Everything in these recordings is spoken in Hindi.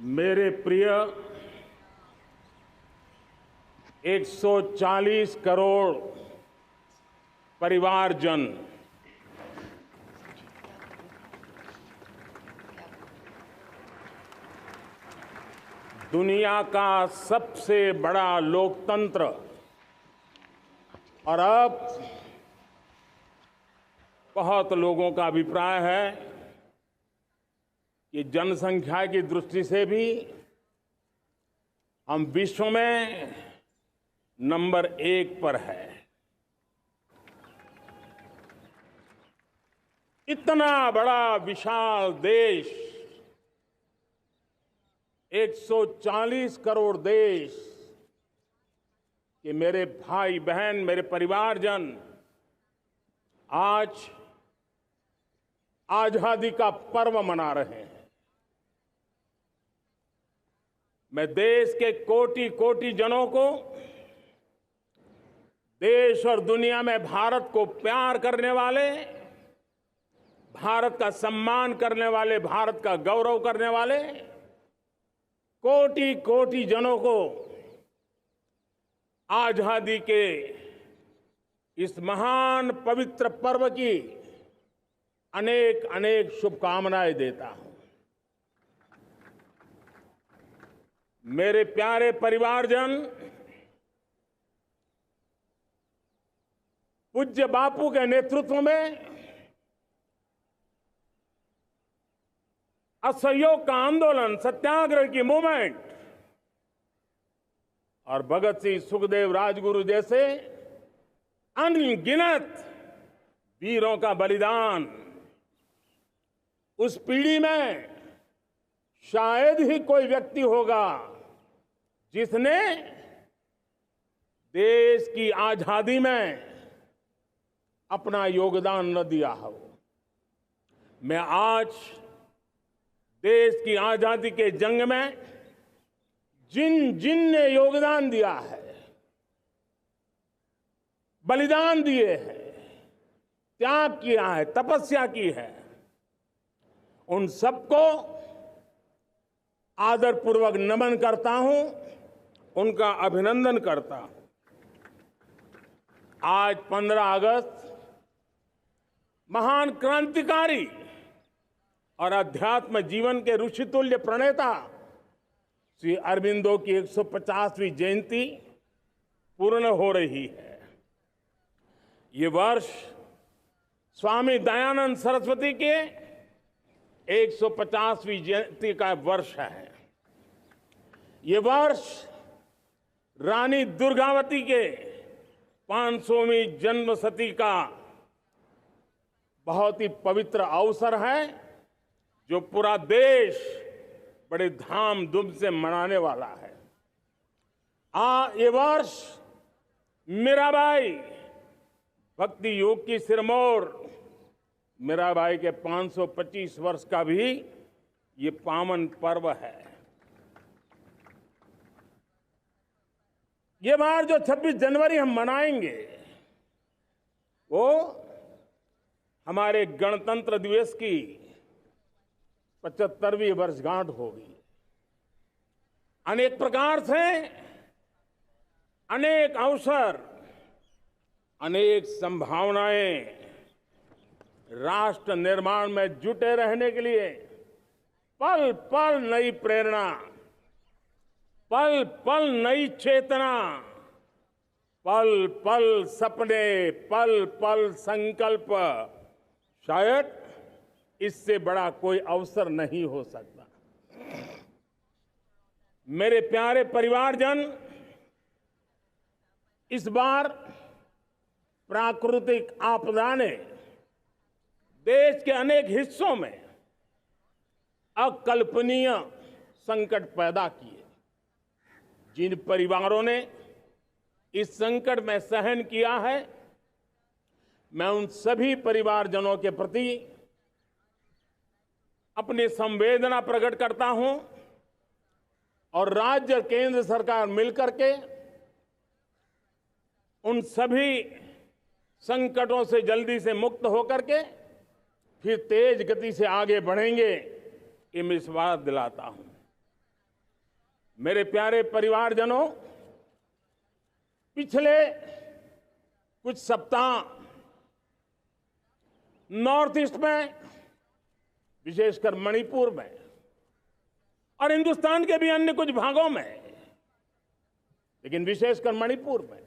मेरे प्रिय 140 करोड़ परिवारजन, दुनिया का सबसे बड़ा लोकतंत्र और अब बहुत लोगों का अभिप्राय है कि जनसंख्या की दृष्टि से भी हम विश्व में नंबर 1 पर है। इतना बड़ा विशाल देश, 140 करोड़ देश कि मेरे भाई बहन, मेरे परिवारजन आज आजादी का पर्व मना रहे हैं। मैं देश के कोटि कोटि जनों को, देश और दुनिया में भारत को प्यार करने वाले, भारत का सम्मान करने वाले, भारत का गौरव करने वाले कोटि कोटि जनों को आजादी के इस महान पवित्र पर्व की अनेक अनेक शुभकामनाएं देता हूं। मेरे प्यारे परिवारजन, पूज्य बापू के नेतृत्व में असहयोग का आंदोलन, सत्याग्रह की मूवमेंट और भगत सिंह, सुखदेव, राजगुरु जैसे अनगिनत वीरों का बलिदान, उस पीढ़ी में शायद ही कोई व्यक्ति होगा जिसने देश की आजादी में अपना योगदान न दिया हो। मैं आज देश की आजादी के जंग में जिन जिन ने योगदान दिया है, बलिदान दिए हैं, त्याग किया है, तपस्या की है, उन सबको आदरपूर्वक नमन करता हूं, उनका अभिनंदन करता हूं। आज 15 अगस्त महान क्रांतिकारी और अध्यात्म जीवन के ऋषितुल्य प्रणेता श्री अरबिंदो की 150वीं जयंती पूर्ण हो रही है। ये वर्ष स्वामी दयानंद सरस्वती के 150वीं जयंती का वर्ष है। ये वर्ष रानी दुर्गावती के 500वीं जन्मशती का बहुत ही पवित्र अवसर है, जो पूरा देश बड़े धामधूम से मनाने वाला है। ये वर्ष मीराबाई, भक्ति योग की सिरमौर मीराबाई के 525 वर्ष का भी ये पावन पर्व है। ये बार जो 26 जनवरी हम मनाएंगे वो हमारे गणतंत्र दिवस की 75वीं वर्षगांठ होगी। अनेक प्रकार से अनेक अवसर, अनेक संभावनाएं राष्ट्र निर्माण में जुटे रहने के लिए पल पल नई प्रेरणा, पल पल नई चेतना, पल पल सपने, पल पल संकल्प, शायद इससे बड़ा कोई अवसर नहीं हो सकता। मेरे प्यारे परिवारजन, इस बार प्राकृतिक आपदा ने देश के अनेक हिस्सों में अकल्पनीय संकट पैदा किए। जिन परिवारों ने इस संकट में सहन किया है, मैं उन सभी परिवारजनों के प्रति अपनी संवेदना प्रकट करता हूं और राज्य और केंद्र सरकार मिलकर के उन सभी संकटों से जल्दी से मुक्त होकर के फिर तेज गति से आगे बढ़ेंगे, ये मैं विश्वास दिलाता हूं। मेरे प्यारे परिवारजनों, पिछले कुछ सप्ताह नॉर्थ ईस्ट में, विशेषकर मणिपुर में और हिंदुस्तान के भी अन्य कुछ भागों में, लेकिन विशेषकर मणिपुर में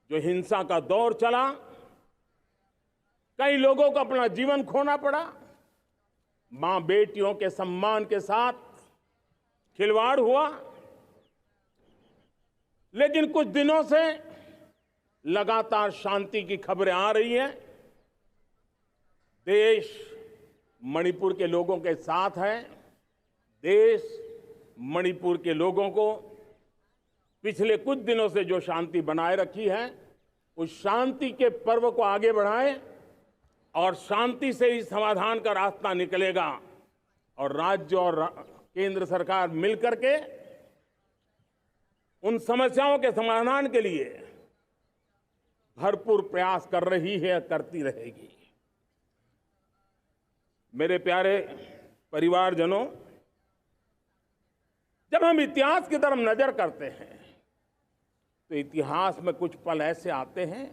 जो हिंसा का दौर चला, कई लोगों को अपना जीवन खोना पड़ा, मां बेटियों के सम्मान के साथ खिलवाड़ हुआ। लेकिन कुछ दिनों से लगातार शांति की खबरें आ रही हैं। देश मणिपुर के लोगों के साथ है। देश मणिपुर के लोगों को पिछले कुछ दिनों से जो शांति बनाए रखी है, उस शांति के पर्व को आगे बढ़ाएं और शांति से ही समाधान का रास्ता निकलेगा। और राज्य और केंद्र सरकार मिलकर के उन समस्याओं के समाधान के लिए भरपूर प्रयास कर रही है, करती रहेगी। मेरे प्यारे परिवारजनों, जब हम इतिहास की तरफ नजर करते हैं तो इतिहास में कुछ पल ऐसे आते हैं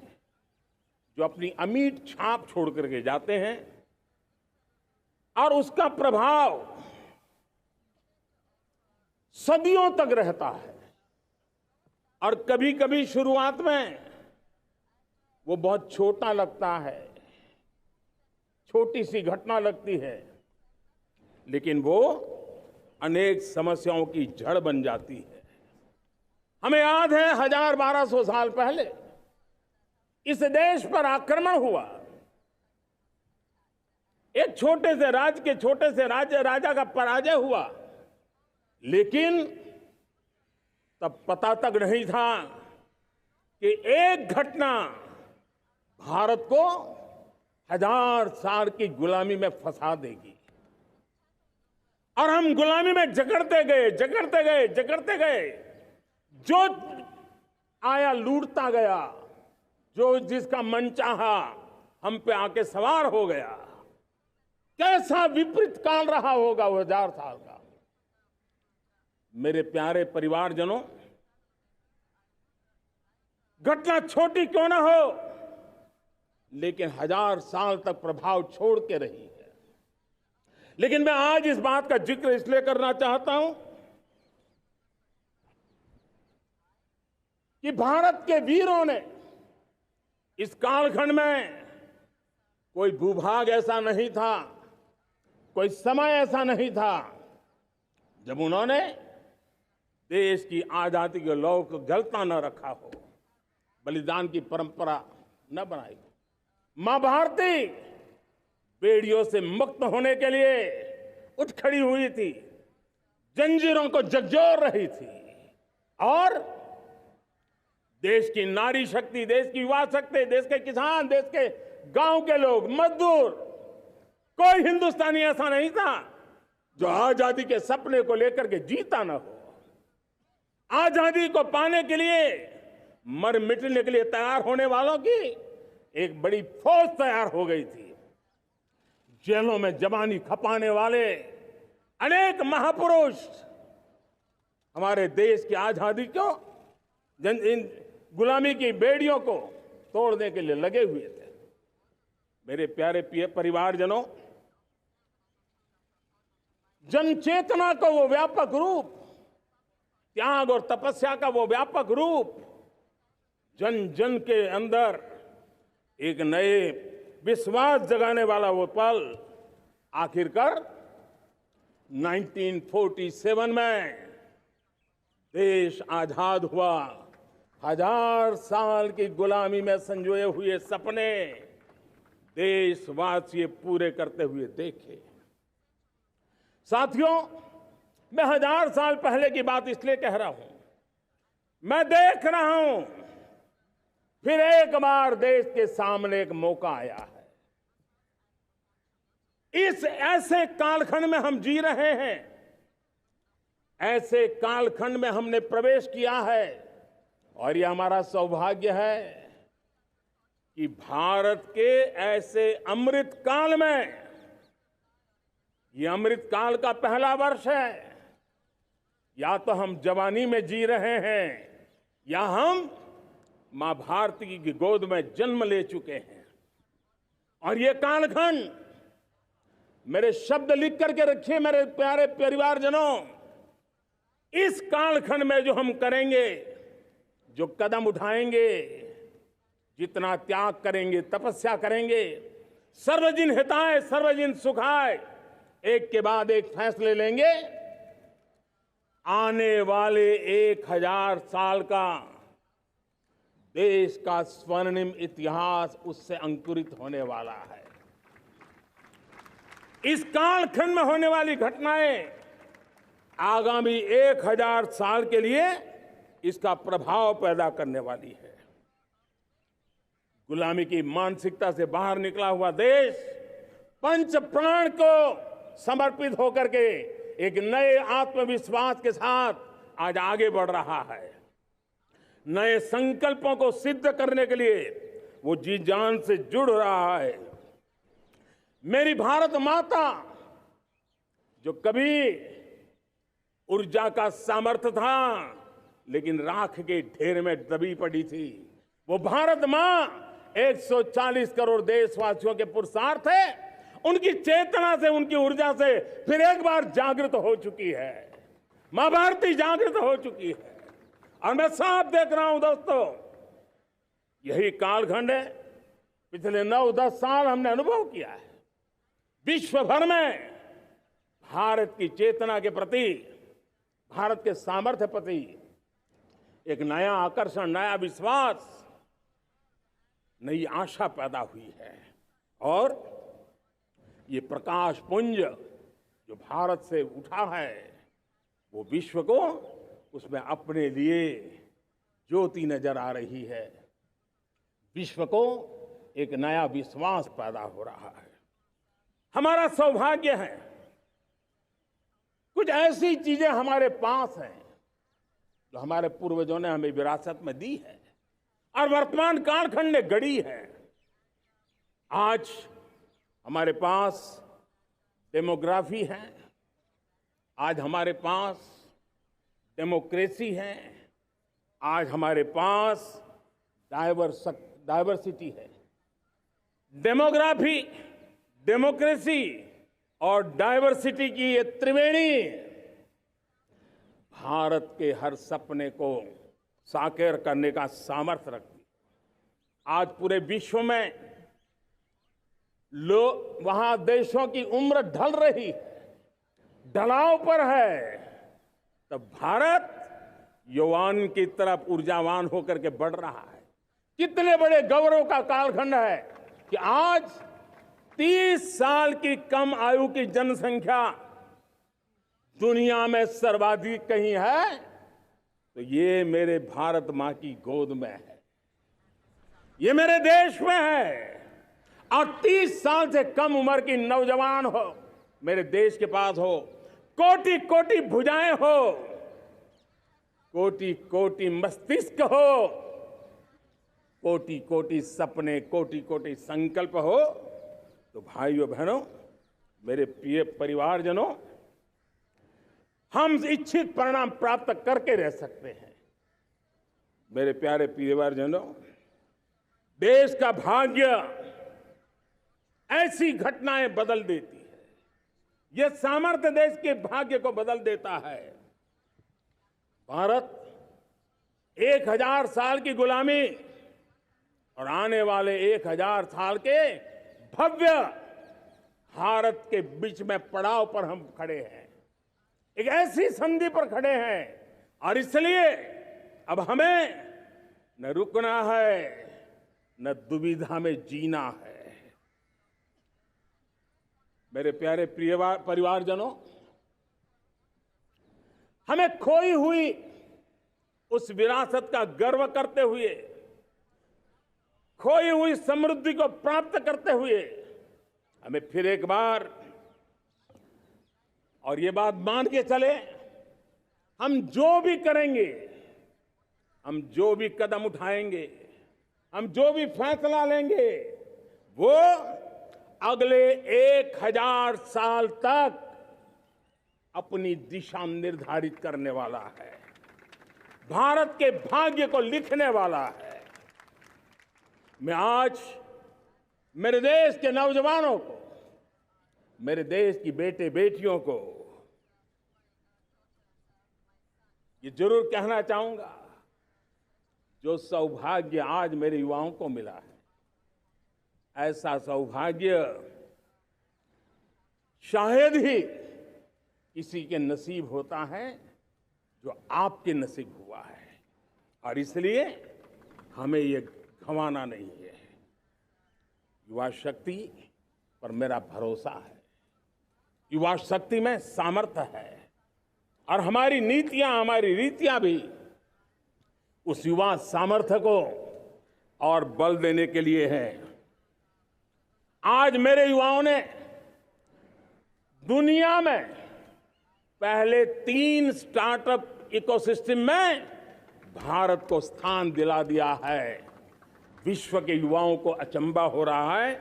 जो अपनी अमिट छाप छोड़ करके जाते हैं और उसका प्रभाव सदियों तक रहता है। और कभी कभी शुरुआत में वो बहुत छोटा लगता है, छोटी सी घटना लगती है, लेकिन वो अनेक समस्याओं की जड़ बन जाती है। हमें याद है 1000-1200 साल पहले इस देश पर आक्रमण हुआ। एक छोटे से राज्य के छोटे से राजा का पराजय हुआ, लेकिन तब पता तक नहीं था कि एक घटना भारत को 1000 साल की गुलामी में फंसा देगी। और हम गुलामी में जकड़ते गए, जो आया लूटता गया, जो जिसका मन चाहा हम पे आके सवार हो गया। कैसा विपरीत काल रहा होगा वो 1000 साल का। मेरे प्यारे परिवारजनों, घटना छोटी क्यों ना हो, लेकिन 1000 साल तक प्रभाव छोड़ के रही है। लेकिन मैं आज इस बात का जिक्र इसलिए करना चाहता हूं कि भारत के वीरों ने इस कालखंड में कोई भूभाग ऐसा नहीं था, कोई समय ऐसा नहीं था जब उन्होंने देश की आजादी के लौ को गलता न रखा हो, बलिदान की परंपरा न बनाई। मां भारती बेड़ियों से मुक्त होने के लिए उठ खड़ी हुई थी, जंजीरों को झकझोर रही थी। और देश की नारी शक्ति, देश की युवा शक्ति, देश के किसान, देश के गांव के लोग, मजदूर, कोई हिंदुस्तानी ऐसा नहीं था जो आजादी के सपने को लेकर के जीता न हो। आजादी को पाने के लिए मर मिटने के लिए तैयार होने वालों की एक बड़ी फौज तैयार हो गई थी। जेलों में जवानी खपाने वाले अनेक महापुरुष हमारे देश की आजादी को, इन गुलामी की बेड़ियों को तोड़ने के लिए लगे हुए थे। मेरे प्यारे परिवारजनों, जन चेतना का वो व्यापक रूप, त्याग और तपस्या का वो व्यापक रूप, जन जन के अंदर एक नए विश्वास जगाने वाला वो पल आखिरकार 1947 में देश आजाद हुआ। 1000 साल की गुलामी में संजोए हुए सपने देशवासी पूरे करते हुए देखे। साथियों, मैं 1000 साल पहले की बात इसलिए कह रहा हूं, मैं देख रहा हूं फिर एक बार देश के सामने एक मौका आया है। इस ऐसे कालखंड में हम जी रहे हैं, ऐसे कालखंड में हमने प्रवेश किया है और यह हमारा सौभाग्य है कि भारत के ऐसे अमृत काल में, यह अमृत काल का पहला वर्ष है, या तो हम जवानी में जी रहे हैं या हम मां भारती की गोद में जन्म ले चुके हैं। और ये कालखंड, मेरे शब्द लिख करके रखिए मेरे प्यारे परिवारजनों, इस कालखंड में जो हम करेंगे, जो कदम उठाएंगे, जितना त्याग करेंगे, तपस्या करेंगे, सर्वजन हिताय सर्वजन सुखाय, एक के बाद एक फैसले लेंगे, आने वाले 1000 साल का देश का स्वर्णिम इतिहास उससे अंकुरित होने वाला है। इस कालखंड में होने वाली घटनाएं आगामी 1000 साल के लिए इसका प्रभाव पैदा करने वाली है। गुलामी की मानसिकता से बाहर निकला हुआ देश पंच प्राण को समर्पित होकर के एक नए आत्मविश्वास के साथ आज आगे बढ़ रहा है। नए संकल्पों को सिद्ध करने के लिए वो जी जान से जुड़ रहा है। मेरी भारत माता, जो कभी ऊर्जा का सामर्थ्य था लेकिन राख के ढेर में दबी पड़ी थी, वो भारत मां 140 करोड़ देशवासियों के पुरुषार्थ है, उनकी चेतना से, उनकी ऊर्जा से फिर एक बार जागृत हो चुकी है। मां भारती जागृत हो चुकी है। और मैं साफ देख रहा हूं दोस्तों, यही कालखंड है। पिछले 9-10 साल हमने अनुभव किया है, विश्व भर में भारत की चेतना के प्रति, भारत के सामर्थ्य प्रति एक नया आकर्षण, नया विश्वास, नई आशा पैदा हुई है। और ये प्रकाश पुंज जो भारत से उठा है, वो विश्व को उसमें अपने लिए ज्योति नजर आ रही है। विश्व को एक नया विश्वास पैदा हो रहा है। हमारा सौभाग्य है, कुछ ऐसी चीजें हमारे पास हैं जो हमारे पूर्वजों ने हमें विरासत में दी है और वर्तमान कालखंड ने गढ़ी है। आज हमारे पास डेमोग्राफी है, आज हमारे पास डेमोक्रेसी है, आज हमारे पास डाइवर्सिटी है। डेमोग्राफी, डेमोक्रेसी और डाइवर्सिटी की ये त्रिवेणी भारत के हर सपने को साकार करने का सामर्थ्य रखती है। आज पूरे विश्व में वहां देशों की उम्र ढल रही है, ढलाव पर है, तब भारत यौवन की तरफ ऊर्जावान होकर के बढ़ रहा है। कितने बड़े गौरव का कालखंड है कि आज 30 साल की कम आयु की जनसंख्या दुनिया में सर्वाधिक कहीं है तो ये मेरे भारत मां की गोद में है, ये मेरे देश में है। और 30 साल से कम उम्र की नौजवान हो मेरे देश के पास हो, कोटि कोटि भुजाएं हो, कोटि कोटि मस्तिष्क हो, कोटि कोटि सपने, कोटि कोटि संकल्प हो, तो भाइयों बहनों, मेरे प्रिय परिवारजनों, हम इच्छित परिणाम प्राप्त करके रह सकते हैं। मेरे प्यारे परिवारजनों, देश का भाग्य ऐसी घटनाएं बदल देती है, यह सामर्थ्य देश के भाग्य को बदल देता है। भारत 1000 साल की गुलामी और आने वाले 1000 साल के भव्य भारत के बीच में पड़ाव पर हम खड़े हैं, एक ऐसी संधि पर खड़े हैं। और इसलिए अब हमें न रुकना है, न दुविधा में जीना है। मेरे प्यारे प्रिय परिवारजनों, हमें खोई हुई उस विरासत का गर्व करते हुए, खोई हुई समृद्धि को प्राप्त करते हुए, हमें फिर एक बार, और ये बात मान के चले, हम जो भी करेंगे, हम जो भी कदम उठाएंगे, हम जो भी फैसला लेंगे, वो अगले 1000 साल तक अपनी दिशा निर्धारित करने वाला है, भारत के भाग्य को लिखने वाला है। मैं आज मेरे देश के नौजवानों को, मेरे देश की बेटे बेटियों को ये जरूर कहना चाहूंगा, जो सौभाग्य आज मेरे युवाओं को मिला है, ऐसा सौभाग्य शायद ही किसी के नसीब होता है जो आपके नसीब हुआ है। और इसलिए हमें ये गंवाना नहीं है। युवा शक्ति पर मेरा भरोसा है, युवा शक्ति में सामर्थ्य है, और हमारी नीतियां, हमारी रीतियां भी उस युवा सामर्थ्य को और बल देने के लिए है। आज मेरे युवाओं ने दुनिया में पहले 3 स्टार्टअप इकोसिस्टम में भारत को स्थान दिला दिया है। विश्व के युवाओं को अचंभा हो रहा है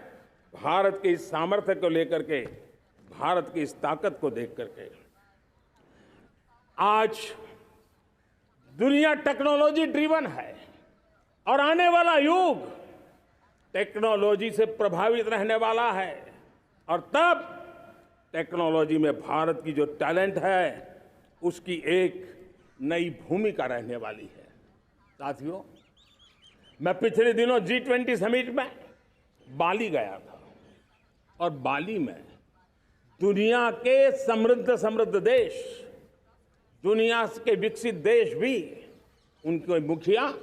भारत के इस सामर्थ्य को लेकर के, भारत की इस ताकत को देख करके। आज दुनिया टेक्नोलॉजी ड्रिवन है और आने वाला युग टेक्नोलॉजी से प्रभावित रहने वाला है, और तब टेक्नोलॉजी में भारत की जो टैलेंट है उसकी एक नई भूमिका रहने वाली है। साथियों, मैं पिछले दिनों G20 समिट में बाली गया था, और बाली में दुनिया के समृद्ध देश, दुनिया के विकसित देश भी, उनके मुखिया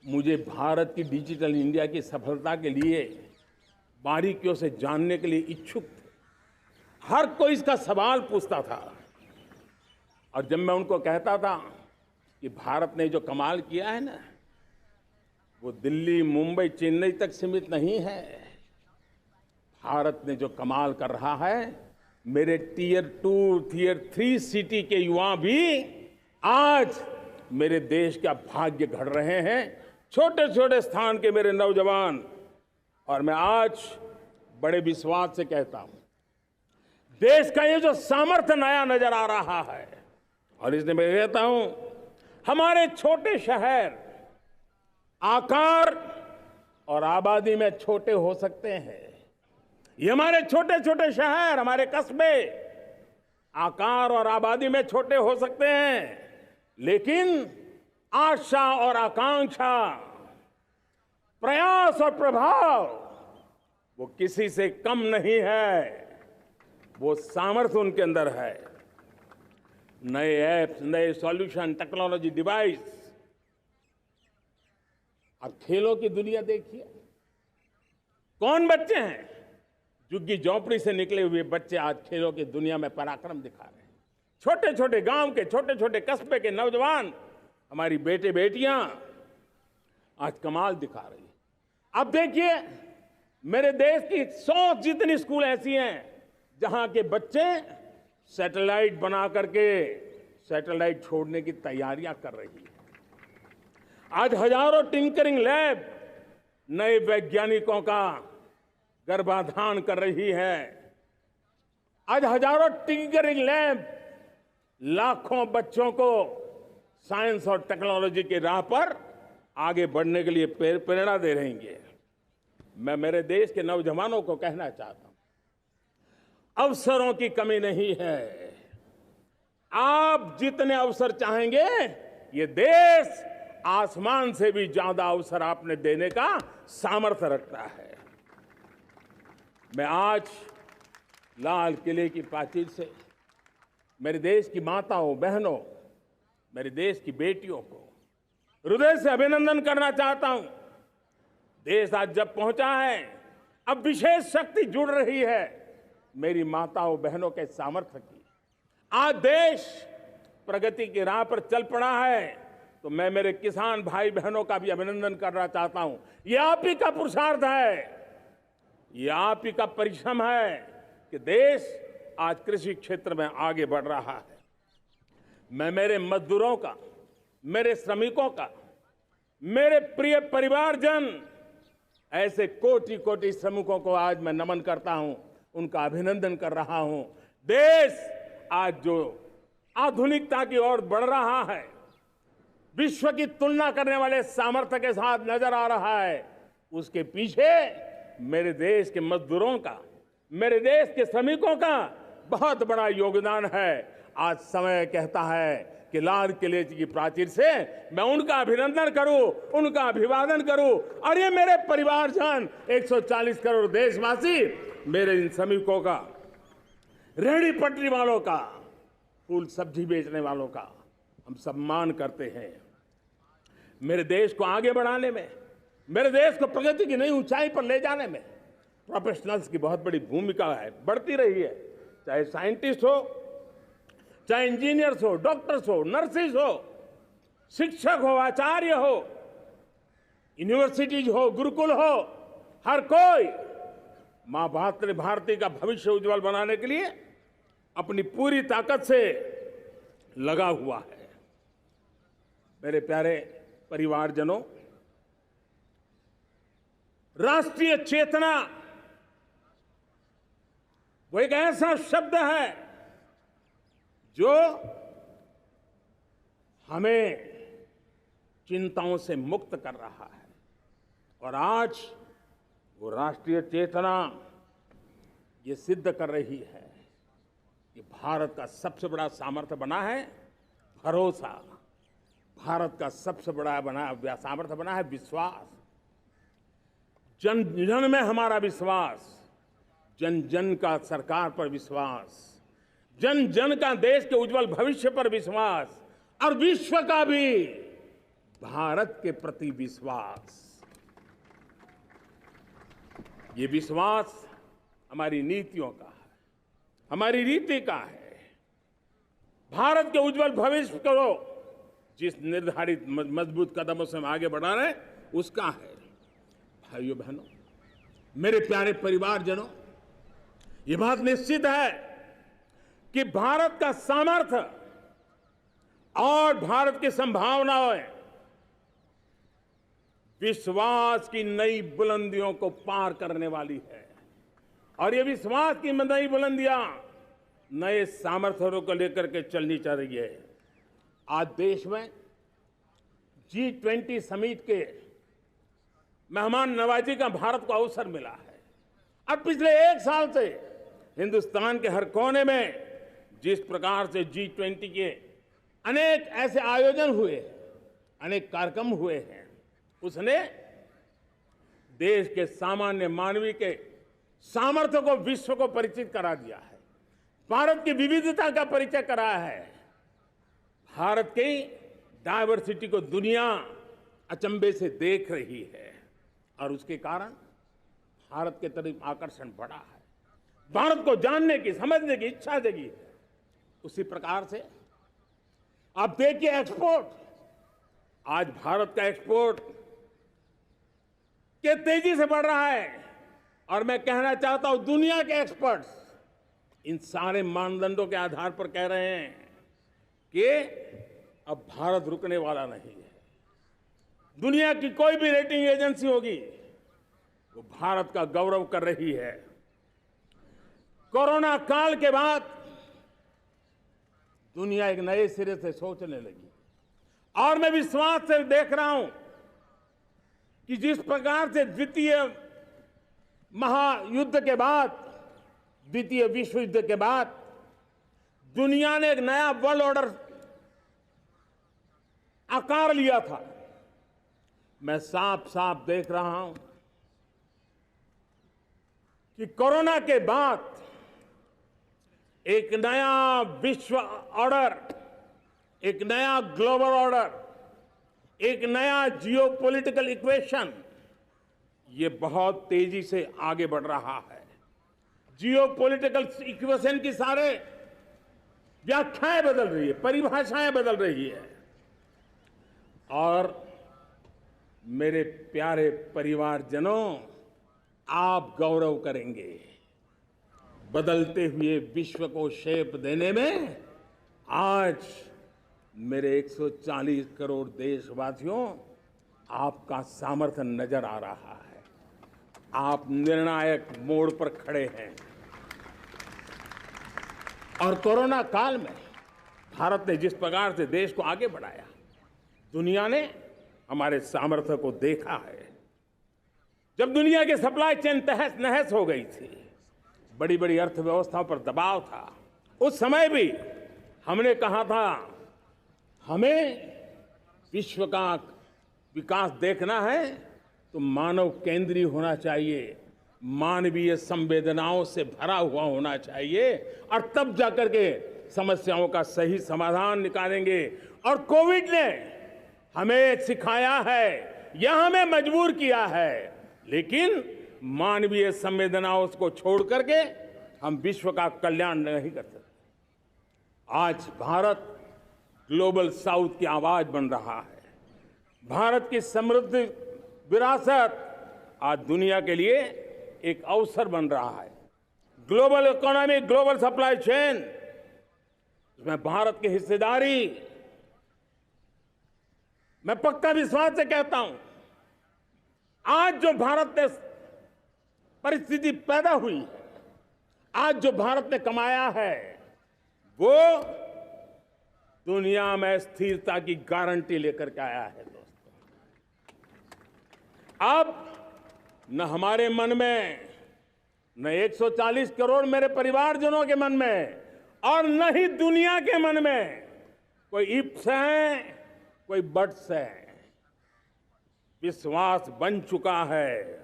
मुझे भारत की डिजिटल इंडिया की सफलता के लिए बारीकियों से जानने के लिए इच्छुक थे। हर कोई इसका सवाल पूछता था, और जब मैं उनको कहता था कि भारत ने जो कमाल किया है ना, वो दिल्ली, मुंबई, चेन्नई तक सीमित नहीं है। भारत ने जो कमाल कर रहा है, मेरे टियर 2, टियर 3 सिटी के युवा भी आज मेरे देश का भाग्य गढ़ रहे हैं, छोटे छोटे स्थान के मेरे नौजवान। और मैं आज बड़े विश्वास से कहता हूं, देश का ये जो सामर्थ्य नया नजर आ रहा है, और इसलिए मैं कहता हूं, हमारे छोटे शहर आकार और आबादी में छोटे हो सकते हैं। ये हमारे छोटे छोटे शहर, हमारे कस्बे आकार और आबादी में छोटे हो सकते हैं, लेकिन आशा और आकांक्षा, प्रयास और प्रभाव वो किसी से कम नहीं है। वो सामर्थ्य उनके अंदर है। नए ऐप्स, नए सॉल्यूशन, टेक्नोलॉजी डिवाइस। अब खेलों की दुनिया देखिए, कौन बच्चे हैं, झुग्गी झोंपड़ी से निकले हुए बच्चे आज खेलों की दुनिया में पराक्रम दिखा रहे हैं। छोटे छोटे गांव के, छोटे छोटे कस्बे के नौजवान, हमारी बेटे बेटियां आज कमाल दिखा रही हैं। अब देखिए, मेरे देश की 100 जितनी स्कूल ऐसी हैं जहां के बच्चे सैटेलाइट बना करके सैटेलाइट छोड़ने की तैयारियां कर रही हैं। आज हजारों टिंकरिंग लैब नए वैज्ञानिकों का गर्भाधान कर रही है। आज हजारों टिंकरिंग लैब लाखों बच्चों को साइंस और टेक्नोलॉजी की राह पर आगे बढ़ने के लिए प्रेरणा दे रही हैं। मैं मेरे देश के नौजवानों को कहना चाहता हूं, अवसरों की कमी नहीं है। आप जितने अवसर चाहेंगे, ये देश आसमान से भी ज्यादा अवसर आपने देने का सामर्थ्य रखता है। मैं आज लाल किले की प्राचीर से मेरे देश की माताओं, बहनों, मेरे देश की बेटियों को हृदय से अभिनंदन करना चाहता हूं। देश आज जब पहुंचा है, अब विशेष शक्ति जुड़ रही है मेरी माताओं बहनों के सामर्थ्य की। आज देश प्रगति की राह पर चल पड़ा है, तो मैं मेरे किसान भाई बहनों का भी अभिनंदन करना चाहता हूं। ये आप ही का पुरुषार्थ है, ये आप ही का परिश्रम है कि देश आज कृषि क्षेत्र में आगे बढ़ रहा है। मैं मेरे मजदूरों का, मेरे श्रमिकों का, मेरे प्रिय परिवारजन, ऐसे कोटि कोटि श्रमिकों को आज मैं नमन करता हूं, उनका अभिनंदन कर रहा हूं। देश आज जो आधुनिकता की ओर बढ़ रहा है, विश्व की तुलना करने वाले सामर्थ्य के साथ नजर आ रहा है, उसके पीछे मेरे देश के मजदूरों का, मेरे देश के श्रमिकों का बहुत बड़ा योगदान है। आज समय कहता है कि लाल किले की प्राचीर से मैं उनका अभिनंदन करूं, उनका अभिवादन करूं, और ये मेरे परिवारजन 140 करोड़ देशवासी, मेरे इन श्रमिकों का, रेहड़ी पटरी वालों का, फूल सब्जी बेचने वालों का हम सम्मान करते हैं। मेरे देश को आगे बढ़ाने में, मेरे देश को प्रगति की नई ऊंचाई पर ले जाने में प्रोफेशनल्स की बहुत बड़ी भूमिका है, बढ़ती रही है। चाहे साइंटिस्ट हो, चाहे इंजीनियर्स हो, डॉक्टर्स हो, नर्सिस हो, शिक्षक हो, आचार्य हो, यूनिवर्सिटीज हो, गुरुकुल हो, हर कोई मां भारती का भविष्य उज्जवल बनाने के लिए अपनी पूरी ताकत से लगा हुआ है। मेरे प्यारे परिवारजनों, राष्ट्रीय चेतना वो एक ऐसा शब्द है जो हमें चिंताओं से मुक्त कर रहा है, और आज वो राष्ट्रीय चेतना ये सिद्ध कर रही है कि भारत का सबसे बड़ा सामर्थ्य बना है भरोसा, भारत का सबसे बड़ा सामर्थ्य बना है विश्वास। जन जन में हमारा विश्वास, जन जन का सरकार पर विश्वास, जन जन का देश के उज्जवल भविष्य पर विश्वास, और विश्व का भी भारत के प्रति विश्वास। ये विश्वास हमारी नीतियों का है, हमारी रीति का है। भारत के उज्जवल भविष्य को जिस निर्धारित मजबूत कदमों से हम आगे बढ़ा रहे हैं, उसका है। भाइयों बहनों, मेरे प्यारे परिवारजनों, ये बात निश्चित है कि भारत का सामर्थ्य और भारत की संभावनाएं विश्वास की नई बुलंदियों को पार करने वाली है, और ये विश्वास की नई बुलंदियां नए सामर्थ्यों को लेकर के चलनी चल रही है। आज देश में G20 समिट के मेहमान नवाजी का भारत को अवसर मिला है। अब पिछले एक साल से हिंदुस्तान के हर कोने में जिस प्रकार से G20 के अनेक ऐसे आयोजन हुए, अनेक कार्यक्रम हुए हैं, उसने देश के सामान्य मानवी के सामर्थ्य को विश्व को परिचित करा दिया है, भारत की विविधता का परिचय कराया है, भारत की डायवर्सिटी को दुनिया अचंभे से देख रही है, और उसके कारण भारत के तरफ आकर्षण बढ़ा है, भारत को जानने की, समझने की इच्छा जगी है। उसी प्रकार से आप देखिए एक्सपोर्ट, आज भारत का एक्सपोर्ट के तेजी से बढ़ रहा है, और मैं कहना चाहता हूं दुनिया के एक्सपर्ट्स इन सारे मानदंडों के आधार पर कह रहे हैं कि अब भारत रुकने वाला नहीं है। दुनिया की कोई भी रेटिंग एजेंसी होगी वो भारत का गौरव कर रही है। कोरोना काल के बाद दुनिया एक नए सिरे से सोचने लगी, और मैं विश्वास से देख रहा हूं कि जिस प्रकार से द्वितीय महायुद्ध के बाद, द्वितीय विश्व युद्ध के बाद दुनिया ने एक नया वर्ल्ड ऑर्डर आकार लिया था, मैं साफ साफ देख रहा हूं कि कोरोना के बाद एक नया विश्व ऑर्डर, एक नया ग्लोबल ऑर्डर, एक नया जियोपॉलिटिकल इक्वेशन ये बहुत तेजी से आगे बढ़ रहा है। जियोपॉलिटिकल इक्वेशन की सारे व्याख्याएं बदल रही है, परिभाषाएं बदल रही है, और मेरे प्यारे परिवारजनों, आप गौरव करेंगे। बदलते हुए विश्व को शेप देने में आज मेरे 140 करोड़ देशवासियों आपका सामर्थ्य नजर आ रहा है। आप निर्णायक मोड़ पर खड़े हैं। और कोरोना काल में भारत ने जिस प्रकार से देश को आगे बढ़ाया, दुनिया ने हमारे सामर्थ्य को देखा है। जब दुनिया की सप्लाई चेन तहस नहस हो गई थी, बड़ी बड़ी अर्थव्यवस्थाओं पर दबाव था, उस समय भी हमने कहा था हमें विश्व का विकास देखना है तो मानव केंद्रीय होना चाहिए, मानवीय संवेदनाओं से भरा हुआ होना चाहिए, और तब जाकर के समस्याओं का सही समाधान निकालेंगे। और कोविड ने हमें सिखाया है या हमें मजबूर किया है, लेकिन मानवीय संवेदनाओं को छोड़ करके हम विश्व का कल्याण नहीं कर सकते। आज भारत ग्लोबल साउथ की आवाज बन रहा है। भारत की समृद्ध विरासत आज दुनिया के लिए एक अवसर बन रहा है। Global economy, global supply chain, इसमें भारत की हिस्सेदारी, मैं पक्का विश्वास से कहता हूं, आज जो भारत ने परिस्थिति पैदा हुई है, आज जो भारत ने कमाया है, वो दुनिया में स्थिरता की गारंटी लेकर के आया है। दोस्तों, अब न हमारे मन में, न 140 करोड़ मेरे परिवारजनों के मन में, और न ही दुनिया के मन में कोई इफ्स है, कोई बट्स है। विश्वास बन चुका है।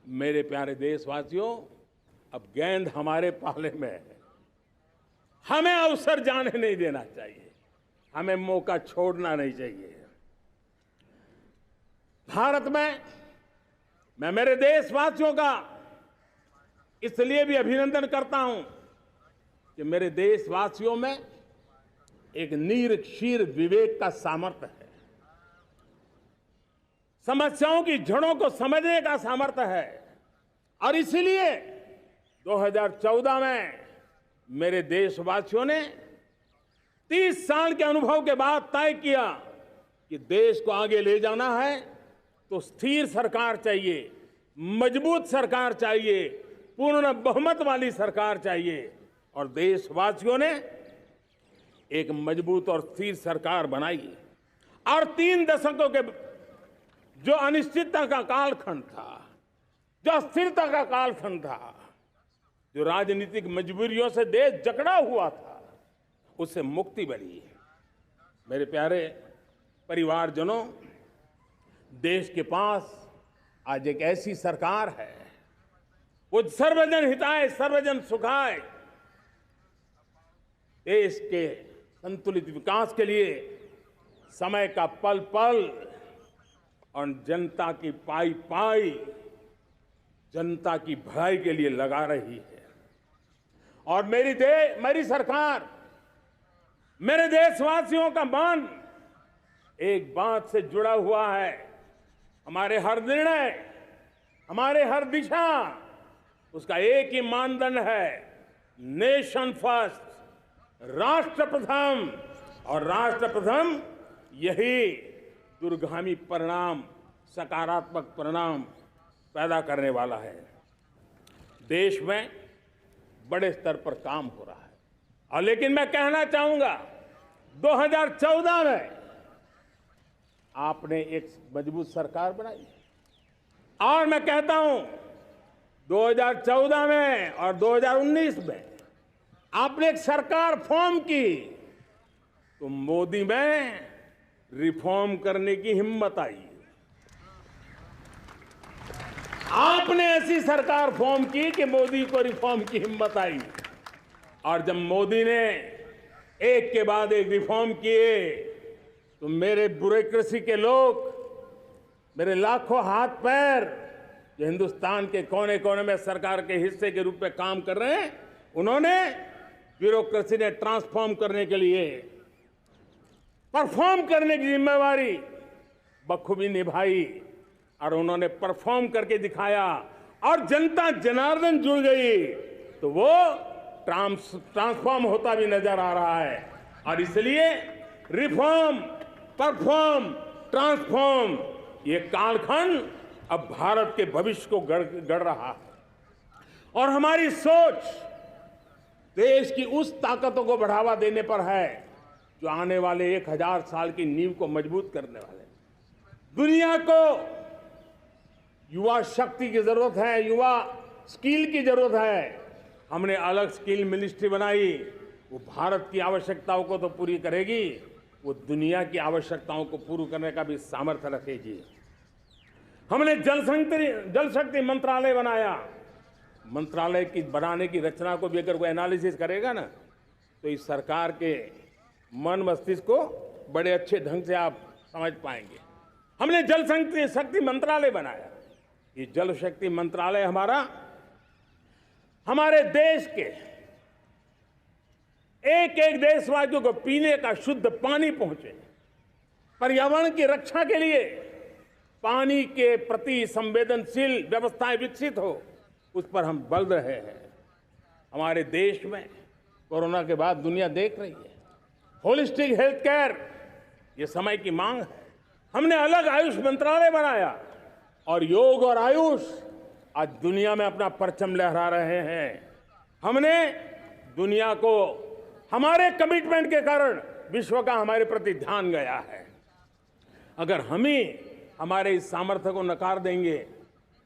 मेरे प्यारे देशवासियों, अब गेंद हमारे पाले में है। हमें अवसर जाने नहीं देना चाहिए, हमें मौका छोड़ना नहीं चाहिए। भारत में मैं मेरे देशवासियों का इसलिए भी अभिनंदन करता हूं कि मेरे देशवासियों में एक नीर-क्षीर विवेक का सामर्थ्य है, समस्याओं की जड़ों को समझने का सामर्थ्य है। और इसलिए 2014 में मेरे देशवासियों ने 30 साल के अनुभव के बाद तय किया कि देश को आगे ले जाना है तो स्थिर सरकार चाहिए, मजबूत सरकार चाहिए, पूर्ण बहुमत वाली सरकार चाहिए। और देशवासियों ने एक मजबूत और स्थिर सरकार बनाई। और 3 दशकों के जो अनिश्चितता का कालखंड था, जो अस्थिरता का कालखंड था, जो राजनीतिक मजबूरियों से देश जकड़ा हुआ था, उससे मुक्ति मिली। मेरे प्यारे परिवारजनों, देश के पास आज एक ऐसी सरकार है, वो सर्वजन हिताय सर्वजन सुखाय, देश के संतुलित विकास के लिए समय का पल पल और जनता की पाई पाई, जनता की भलाई के लिए लगा रही है। और मेरी सरकार, मेरे देशवासियों का मन एक बात से जुड़ा हुआ है। हमारे हर निर्णय, हमारे हर दिशा, उसका एक ही मानदंड है, नेशन फर्स्ट, राष्ट्र प्रथम। और राष्ट्र प्रथम यही दूरगामी परिणाम, सकारात्मक परिणाम पैदा करने वाला है। देश में बड़े स्तर पर काम हो रहा है। और लेकिन मैं कहना चाहूंगा, 2014 में आपने एक मजबूत सरकार बनाई, और मैं कहता हूं 2014 में और 2019 में आपने एक सरकार फॉर्म की, तो मोदी में रिफॉर्म करने की हिम्मत आई। आपने ऐसी सरकार फॉर्म की कि मोदी को रिफॉर्म की हिम्मत आई। और जब मोदी ने एक के बाद एक रिफॉर्म किए, तो मेरे ब्यूरोक्रेसी के लोग, मेरे लाखों हाथ पैर जो हिंदुस्तान के कोने कोने में सरकार के हिस्से के रूप में काम कर रहे हैं, उन्होंने ब्यूरोक्रेसी ने ट्रांसफॉर्म करने के लिए, परफॉर्म करने की जिम्मेवारी बखूबी निभाई। और उन्होंने परफॉर्म करके दिखाया, और जनता जनार्दन जुड़ गई, तो वो ट्रांसफॉर्म होता भी नजर आ रहा है। और इसलिए रिफॉर्म, परफॉर्म, ट्रांसफॉर्म, ये कालखंड अब भारत के भविष्य को गढ़ रहा है। और हमारी सोच देश की उस ताकतों को बढ़ावा देने पर है जो आने वाले 1000 साल की नींव को मजबूत करने वाले हैं। दुनिया को युवा शक्ति की जरूरत है, युवा स्किल की जरूरत है। हमने अलग स्किल मिनिस्ट्री बनाई, वो भारत की आवश्यकताओं को तो पूरी करेगी, वो दुनिया की आवश्यकताओं को पूरी करने का भी सामर्थ्य रखेगी। हमने जल शक्ति मंत्रालय बनाया। मंत्रालय की बनाने की रचना को भी अगर कोई एनालिसिस करेगा ना, तो इस सरकार के मन मस्तिष्क को बड़े अच्छे ढंग से आप समझ पाएंगे। हमने जल शक्ति मंत्रालय बनाया। ये जल शक्ति मंत्रालय हमारे देश के एक एक देशवासियों को पीने का शुद्ध पानी पहुंचे, पर्यावरण की रक्षा के लिए पानी के प्रति संवेदनशील व्यवस्थाएं विकसित हो, उस पर हम बल रहे हैं। हमारे देश में कोरोना के बाद दुनिया देख रही है, होलिस्टिक हेल्थ केयर ये समय की मांग है। हमने अलग आयुष मंत्रालय बनाया और योग और आयुष आज दुनिया में अपना परचम लहरा रहे हैं। हमने दुनिया को हमारे कमिटमेंट के कारण विश्व का हमारे प्रति ध्यान गया है। अगर हम ही हमारे इस सामर्थ्य को नकार देंगे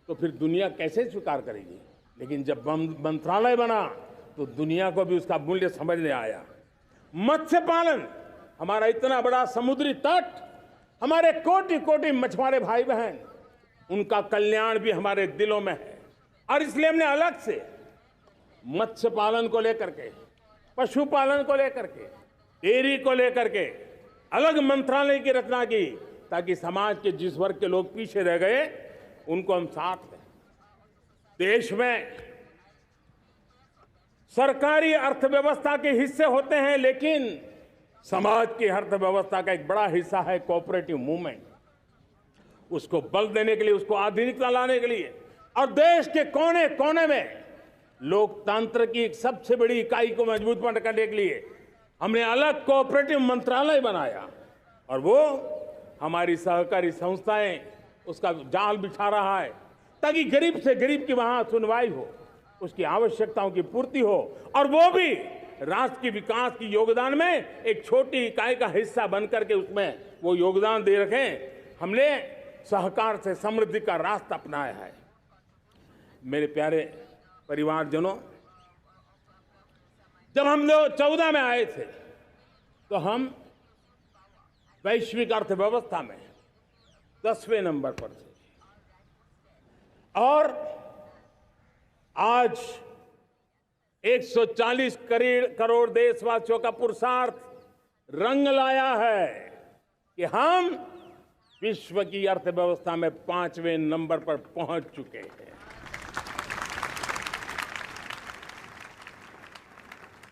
तो फिर दुनिया कैसे स्वीकार करेगी। लेकिन जब मंत्रालय बना तो दुनिया को भी उसका मूल्य समझने आया। मत्स्य पालन, हमारा इतना बड़ा समुद्री तट, हमारे कोटि कोटि मछुआरे भाई बहन, उनका कल्याण भी हमारे दिलों में है। और इसलिए हमने अलग से मत्स्य पालन को लेकर के, पशुपालन को लेकर के, डेयरी को लेकर के अलग मंत्रालय की रचना की, ताकि समाज के जिस वर्ग के लोग पीछे रह गए उनको हम साथ लें। देश में सरकारी अर्थव्यवस्था के हिस्से होते हैं, लेकिन समाज की अर्थव्यवस्था का एक बड़ा हिस्सा है कोऑपरेटिव मूवमेंट। उसको बल देने के लिए, उसको आधुनिकता लाने के लिए और देश के कोने कोने में लोकतंत्र की एक सबसे बड़ी इकाई को मजबूत करने के लिए हमने अलग कोऑपरेटिव मंत्रालय बनाया। और वो हमारी सहकारी संस्थाएं उसका जाल बिछा रहा है, ताकि गरीब से गरीब की वहां सुनवाई हो, उसकी आवश्यकताओं की पूर्ति हो, और वो भी राष्ट्र के विकास की योगदान में एक छोटी इकाई का हिस्सा बनकर के उसमें वो योगदान दे रखें। हमने सहकार से समृद्धि का रास्ता अपनाया है। मेरे प्यारे परिवारजनों, जब हम लोग 14 में आए थे तो हम वैश्विक अर्थव्यवस्था में 10वें नंबर पर थे, और आज 140 करोड़ देशवासियों का पुरुषार्थ रंग लाया है कि हम विश्व की अर्थव्यवस्था में 5वें नंबर पर पहुंच चुके हैं।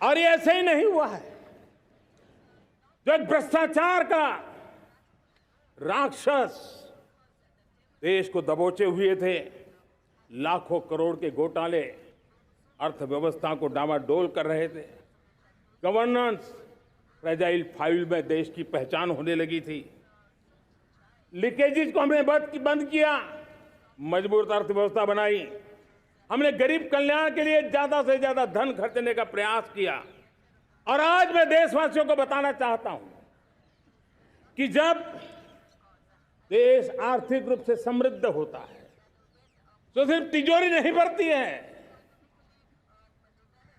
और ये ऐसे ही नहीं हुआ है। जो एक भ्रष्टाचार का राक्षस देश को दबोचे हुए थे, लाखों करोड़ के घोटाले अर्थव्यवस्था को डामाडोल कर रहे थे, गवर्नेंस फ्रेजाइल फाइल में देश की पहचान होने लगी थी, लीकेजेस को हमने बंद किया, मजबूत अर्थव्यवस्था बनाई, हमने गरीब कल्याण के लिए ज्यादा से ज्यादा धन खर्चने का प्रयास किया। और आज मैं देशवासियों को बताना चाहता हूं कि जब देश आर्थिक रूप से समृद्ध होता है तो सिर्फ तिजोरी नहीं भरती है,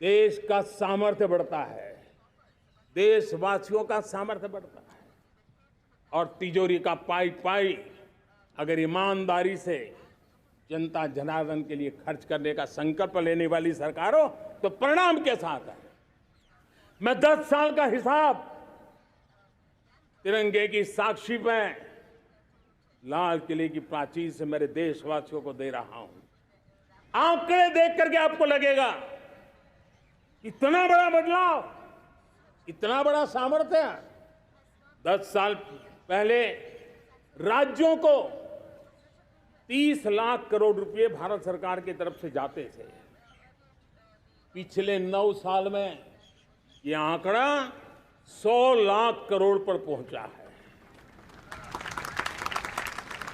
देश का सामर्थ्य बढ़ता है, देशवासियों का सामर्थ्य बढ़ता है। और तिजोरी का पाई पाई अगर ईमानदारी से जनता जनार्दन के लिए खर्च करने का संकल्प लेने वाली सरकार हो तो परिणाम के साथ है। मैं 10 साल का हिसाब तिरंगे की साक्षी में लाल किले की प्राचीर से मेरे देशवासियों को दे रहा हूं। आंकड़े देख करके आपको लगेगा इतना बड़ा बदलाव, इतना बड़ा सामर्थ्य। 10 साल पहले राज्यों को 30 लाख करोड़ रुपए भारत सरकार की तरफ से जाते थे। पिछले 9 साल में यह आंकड़ा 100 लाख करोड़ पर पहुंचा है।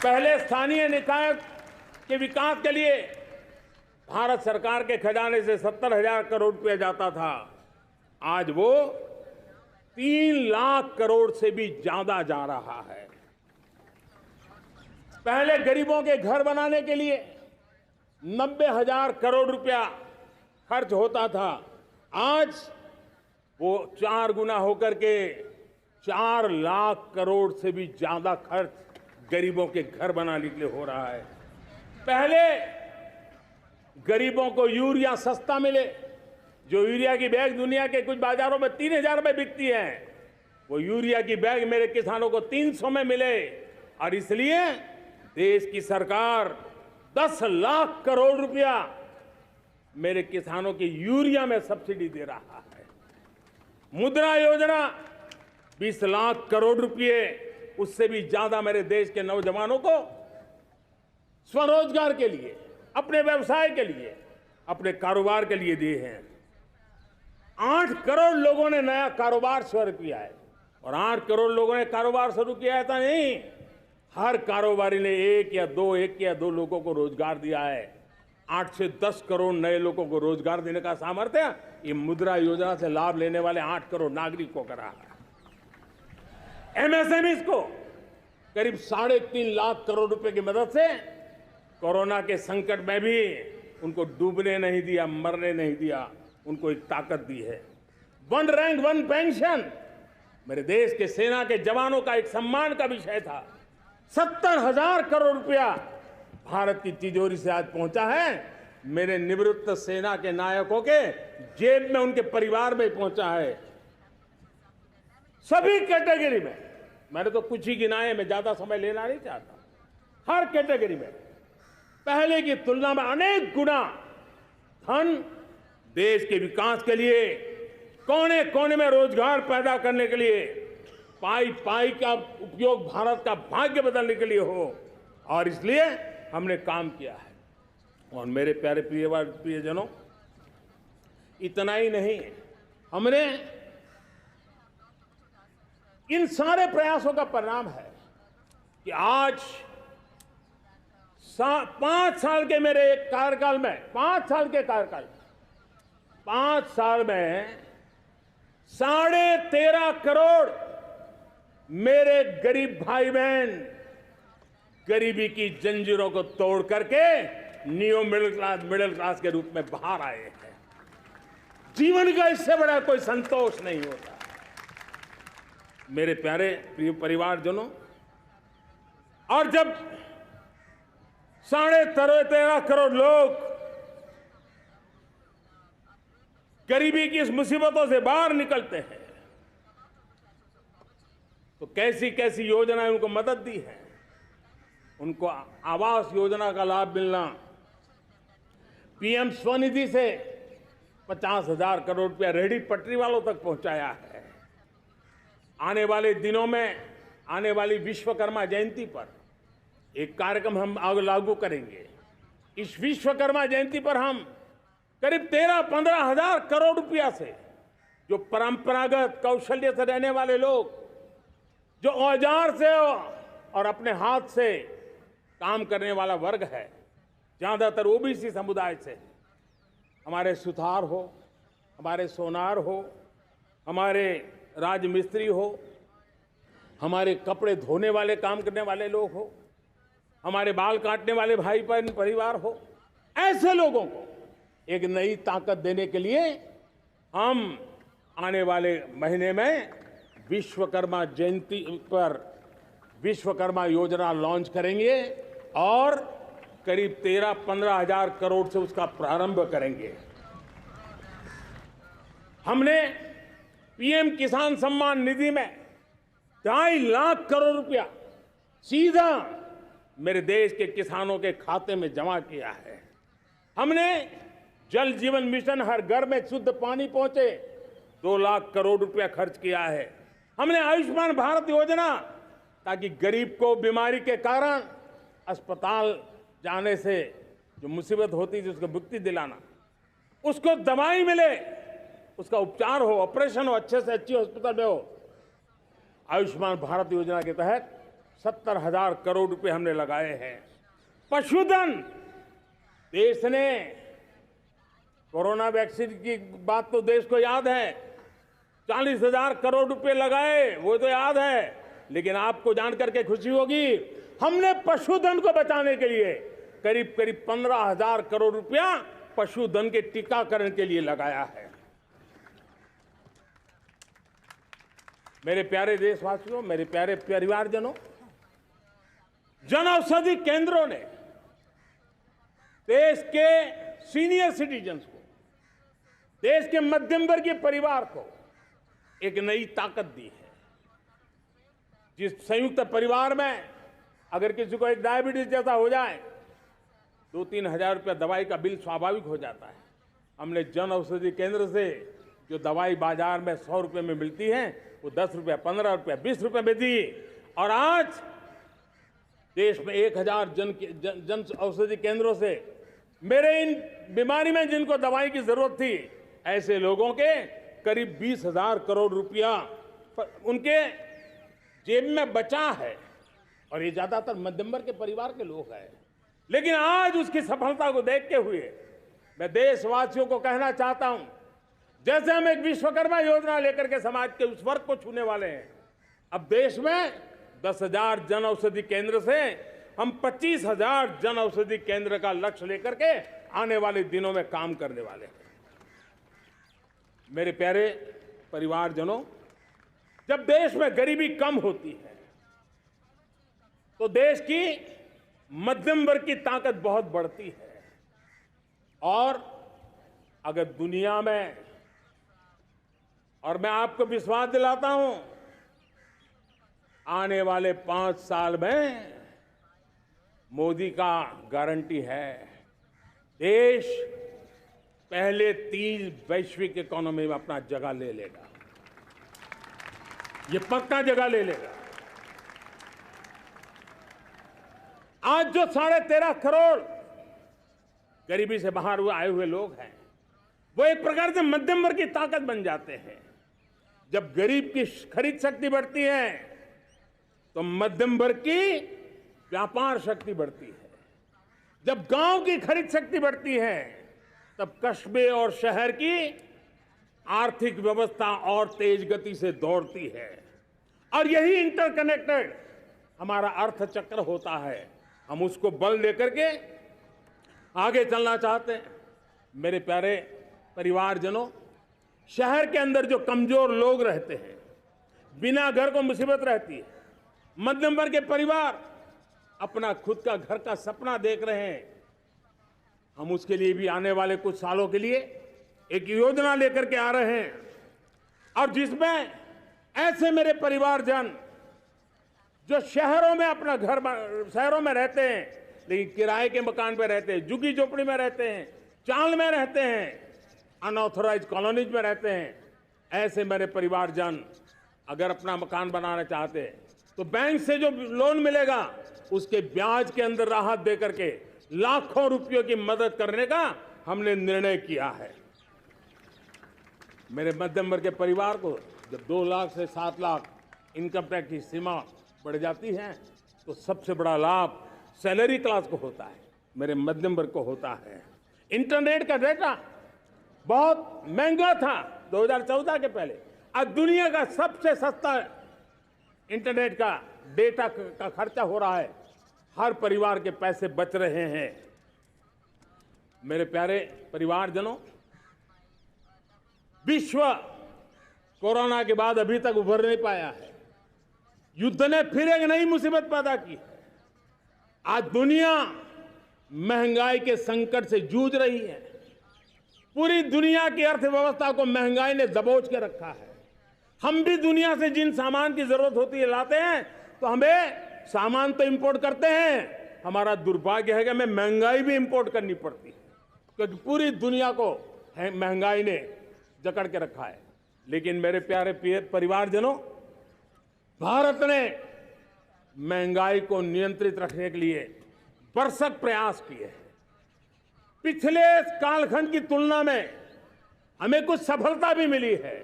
पहले स्थानीय निकाय के विकास के लिए भारत सरकार के खजाने से 70,000 करोड़ रुपया जाता था। आज वो 3 लाख करोड़ से भी ज्यादा जा रहा है। पहले गरीबों के घर बनाने के लिए 90,000 करोड़ रुपया खर्च होता था। आज वो 4 गुना होकर के 4 लाख करोड़ से भी ज्यादा खर्च गरीबों के घर बनाने के लिए हो रहा है। पहले गरीबों को यूरिया सस्ता मिले, जो यूरिया की बैग दुनिया के कुछ बाजारों में 3,000 में बिकती है, वो यूरिया की बैग मेरे किसानों को 300 में मिले। और इसलिए देश की सरकार 10 लाख करोड़ रुपया मेरे किसानों की यूरिया में सब्सिडी दे रहा है। मुद्रा योजना 20 लाख करोड़ रुपए, उससे भी ज्यादा मेरे देश के नौजवानों को स्वरोजगार के लिए, अपने व्यवसाय के लिए, अपने कारोबार के लिए दिए हैं। 8 करोड़ लोगों ने नया कारोबार शुरू किया है। और 8 करोड़ लोगों ने कारोबार शुरू किया ऐसा नहीं, हर कारोबारी ने एक या दो लोगों को रोजगार दिया है। 8 से 10 करोड़ नए लोगों को रोजगार देने का सामर्थ्य ये मुद्रा योजना से लाभ लेने वाले 8 करोड़ नागरिकों को करा है। एमएसएमई को करीब 3.5 लाख करोड़ रुपए की मदद से कोरोना के संकट में भी उनको डूबने नहीं दिया, मरने नहीं दिया, उनको एक ताकत दी है। 1 रैंक 1 पेंशन मेरे देश के सेना के जवानों का एक सम्मान का विषय था। 70,000 करोड़ रुपया भारत की तिजोरी से आज पहुंचा है, मेरे निवृत्त सेना के नायकों के जेब में, उनके परिवार में पहुंचा है। सभी कैटेगरी में, मैंने तो कुछ ही गिनाए, मैं ज्यादा समय लेना नहीं चाहता। हर कैटेगरी में पहले की तुलना में अनेक गुना धन देश के विकास के लिए, कोने कोने में रोजगार पैदा करने के लिए, पाई पाई का उपयोग भारत का भाग्य बदलने के लिए हो, और इसलिए हमने काम किया है। और मेरे प्यारे प्रियजनों, इतना ही नहीं, हमने इन सारे प्रयासों का परिणाम है कि आज 5 साल के मेरे कार्यकाल में, 5 साल के कार्यकाल में, 5 साल में 13.5 करोड़ मेरे गरीब भाई बहन गरीबी की जंजीरों को तोड़ करके न्यू मिडिल क्लास के रूप में बाहर आए हैं। जीवन का इससे बड़ा कोई संतोष नहीं होता। मेरे प्यारे प्रिय परिवारजनों, और जब 13.5 करोड़ लोग गरीबी की इस मुसीबतों से बाहर निकलते हैं, तो कैसी कैसी योजनाएं उनको मदद दी है। उनको आवास योजना का लाभ मिलना, पीएम स्वनिधि से 50,000 करोड़ रुपया रेहड़ी पटरी वालों तक पहुंचाया है। आने वाले दिनों में, आने वाली विश्वकर्मा जयंती पर एक कार्यक्रम हम लागू करेंगे। इस विश्वकर्मा जयंती पर हम करीब 13-15 हजार करोड़ रुपया से, जो परंपरागत कौशल्य से रहने वाले लोग, जो औजार से और अपने हाथ से काम करने वाला वर्ग है, ज्यादातर ओबीसी समुदाय से, हमारे सुथार हो, हमारे सोनार हो, हमारे राजमिस्त्री हो, हमारे कपड़े धोने वाले काम करने वाले लोग हो, हमारे बाल काटने वाले भाई बहन परिवार हो, ऐसे लोगों को एक नई ताकत देने के लिए हम आने वाले महीने में विश्वकर्मा जयंती पर विश्वकर्मा योजना लॉन्च करेंगे और करीब 13-15 हजार करोड़ से उसका प्रारंभ करेंगे। हमने पीएम किसान सम्मान निधि में 2.5 लाख करोड़ रुपया सीधा मेरे देश के किसानों के खाते में जमा किया है। हमने जल जीवन मिशन, हर घर में शुद्ध पानी पहुंचे, 2 लाख करोड़ रुपया खर्च किया है। हमने आयुष्मान भारत योजना, ताकि गरीब को बीमारी के कारण अस्पताल जाने से जो मुसीबत होती थी उसको मुक्ति दिलाना, उसको दवाई मिले, उसका उपचार हो, ऑपरेशन हो, अच्छे से अच्छी हॉस्पिटल में हो। आयुष्मान भारत योजना के तहत 70,000 करोड़ रुपए हमने लगाए हैं। पशुधन, देश ने कोरोना वैक्सीन की बात तो देश को याद है, 40,000 करोड़ रुपए लगाए, वो तो याद है। लेकिन आपको जानकर के खुशी होगी, हमने पशुधन को बचाने के लिए करीब करीब 15,000 करोड़ रुपया पशुधन के टीकाकरण के लिए लगाया है। मेरे प्यारे देशवासियों, मेरे प्यारे परिवारजनों, जन औषधि केंद्रों ने देश के सीनियर सिटीजन्स को, देश के मध्यम वर्गीय परिवार को एक नई ताकत दी है। जिस संयुक्त परिवार में अगर किसी को एक डायबिटीज जैसा हो जाए, 2-3 हजार रुपया दवाई का बिल स्वाभाविक हो जाता है। हमने जन औषधि केंद्र से जो दवाई बाजार में 100 रुपये में मिलती है, वो 10 रुपया, 15 रुपया, 20 रुपये में दी। और आज देश में 1000 जन औषधि केंद्रों से मेरे इन बीमारी में जिनको दवाई की जरूरत थी, ऐसे लोगों के करीब 20,000 करोड़ रुपया उनके जेब में बचा है। और ये ज्यादातर मध्यम वर्ग के परिवार के लोग हैं। लेकिन आज उसकी सफलता को देखते हुए मैं देशवासियों को कहना चाहता हूं, जैसे हम एक विश्वकर्मा योजना लेकर के समाज के उस वर्ग को छूने वाले हैं, अब देश में 10,000 जन औषधि केंद्र से हम 25,000 जन औषधि केंद्र का लक्ष्य लेकर के आने वाले दिनों में काम करने वाले हैं। मेरे प्यारे परिवारजनों, जब देश में गरीबी कम होती है तो देश की मध्यम वर्ग की ताकत बहुत बढ़ती है। और अगर दुनिया में, और मैं आपको विश्वास दिलाता हूं, आने वाले 5 साल में मोदी का गारंटी है, देश पहले 3 वैश्विक इकोनॉमी में अपना जगह ले लेगा। ये पक्का जगह ले लेगा। आज जो 13.5 करोड़ गरीबी से बाहर आए हुए लोग हैं, वो एक प्रकार से मध्यम वर्ग की ताकत बन जाते हैं। जब गरीब की खरीद शक्ति बढ़ती है तो मध्यम वर्ग की व्यापार शक्ति बढ़ती है। जब गांव की खरीद शक्ति बढ़ती है तब कस्बे और शहर की आर्थिक व्यवस्था और तेज गति से दौड़ती है। और यही इंटरकनेक्टेड हमारा अर्थचक्र होता है। हम उसको बल लेकर के आगे चलना चाहते हैं। मेरे प्यारे परिवारजनों, शहर के अंदर जो कमजोर लोग रहते हैं, बिना घर को मुसीबत रहती है, मध्यम वर्ग के परिवार अपना खुद का घर का सपना देख रहे हैं, हम उसके लिए भी आने वाले कुछ सालों के लिए एक योजना लेकर के आ रहे हैं। और जिसमें ऐसे मेरे परिवारजन जो शहरों में अपना घर, शहरों में रहते हैं लेकिन किराए के मकान पे रहते हैं, झुग्गी झोपड़ी में रहते हैं, चाल में रहते हैं, अनऑथराइज्ड कॉलोनीज में रहते हैं, ऐसे मेरे परिवारजन अगर अपना मकान बनाना चाहते हैं तो बैंक से जो लोन मिलेगा उसके ब्याज के अंदर राहत दे करके लाखों रुपयों की मदद करने का हमने निर्णय किया है। मेरे मध्यम वर्ग के परिवार को जब 2 लाख से 7 लाख इनकम टैक्स की सीमा बढ़ जाती है तो सबसे बड़ा लाभ सैलरी क्लास को होता है, मेरे मध्यम वर्ग को होता है। इंटरनेट का डेटा बहुत महंगा था 2014 के पहले, आज दुनिया का सबसे सस्ता इंटरनेट का डेटा का खर्चा हो रहा है। हर परिवार के पैसे बच रहे हैं। मेरे प्यारे परिवारजनों, विश्व कोरोना के बाद अभी तक उभर नहीं पाया है। युद्ध ने फिर एक नई मुसीबत पैदा की है। आज दुनिया महंगाई के संकट से जूझ रही है। पूरी दुनिया की अर्थव्यवस्था को महंगाई ने दबोच के रखा है। हम भी दुनिया से जिन सामान की जरूरत होती है लाते हैं, तो हमें सामान तो इंपोर्ट करते हैं। हमारा दुर्भाग्य है कि हमें महंगाई भी इंपोर्ट करनी पड़ती है, क्योंकि पूरी दुनिया को महंगाई ने जकड़ के रखा है। लेकिन मेरे प्यारे परिवारजनों, भारत ने महंगाई को नियंत्रित रखने के लिए भरसक प्रयास किए हैं। पिछले कालखंड की तुलना में हमें कुछ सफलता भी मिली है,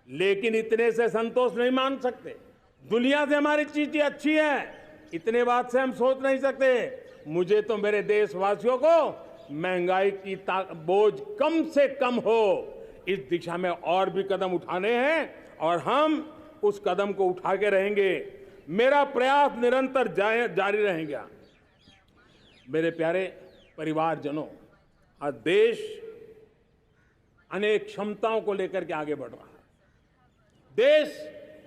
लेकिन इतने से संतोष नहीं मान सकते। दुनिया से हमारी चीजें अच्छी है, इतने बात से हम सोच नहीं सकते। मुझे तो मेरे देशवासियों को महंगाई की बोझ कम से कम हो, इस दिशा में और भी कदम उठाने हैं और हम उस कदम को उठा के रहेंगे। मेरा प्रयास निरंतर जारी रहेगा। मेरे प्यारे परिवारजनों, आज देश अनेक क्षमताओं को लेकर के आगे बढ़ रहा है। देश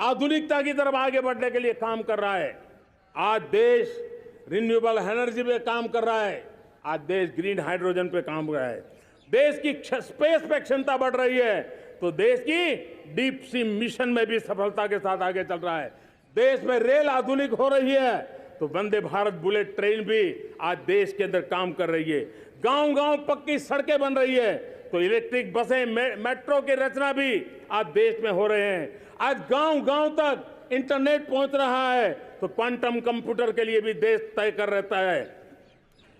आधुनिकता की तरफ आगे बढ़ने के लिए काम कर रहा है। आज देश रिन्यूएबल एनर्जी पे काम कर रहा है। आज देश ग्रीन हाइड्रोजन पे काम कर रहा है। देश की स्पेस पे क्षमता बढ़ रही है, तो देश की डीप सी मिशन में भी सफलता के साथ आगे चल रहा है। देश में रेल आधुनिक हो रही है, तो वंदे भारत बुलेट ट्रेन भी आज देश के अंदर काम कर रही है। गांव-गांव पक्की सड़कें बन रही है, तो इलेक्ट्रिक बसें, मेट्रो की रचना भी आज देश में हो रहे हैं। आज गांव-गांव तक इंटरनेट पहुंच रहा है, तो क्वांटम कंप्यूटर के लिए भी देश तय कर रहता है।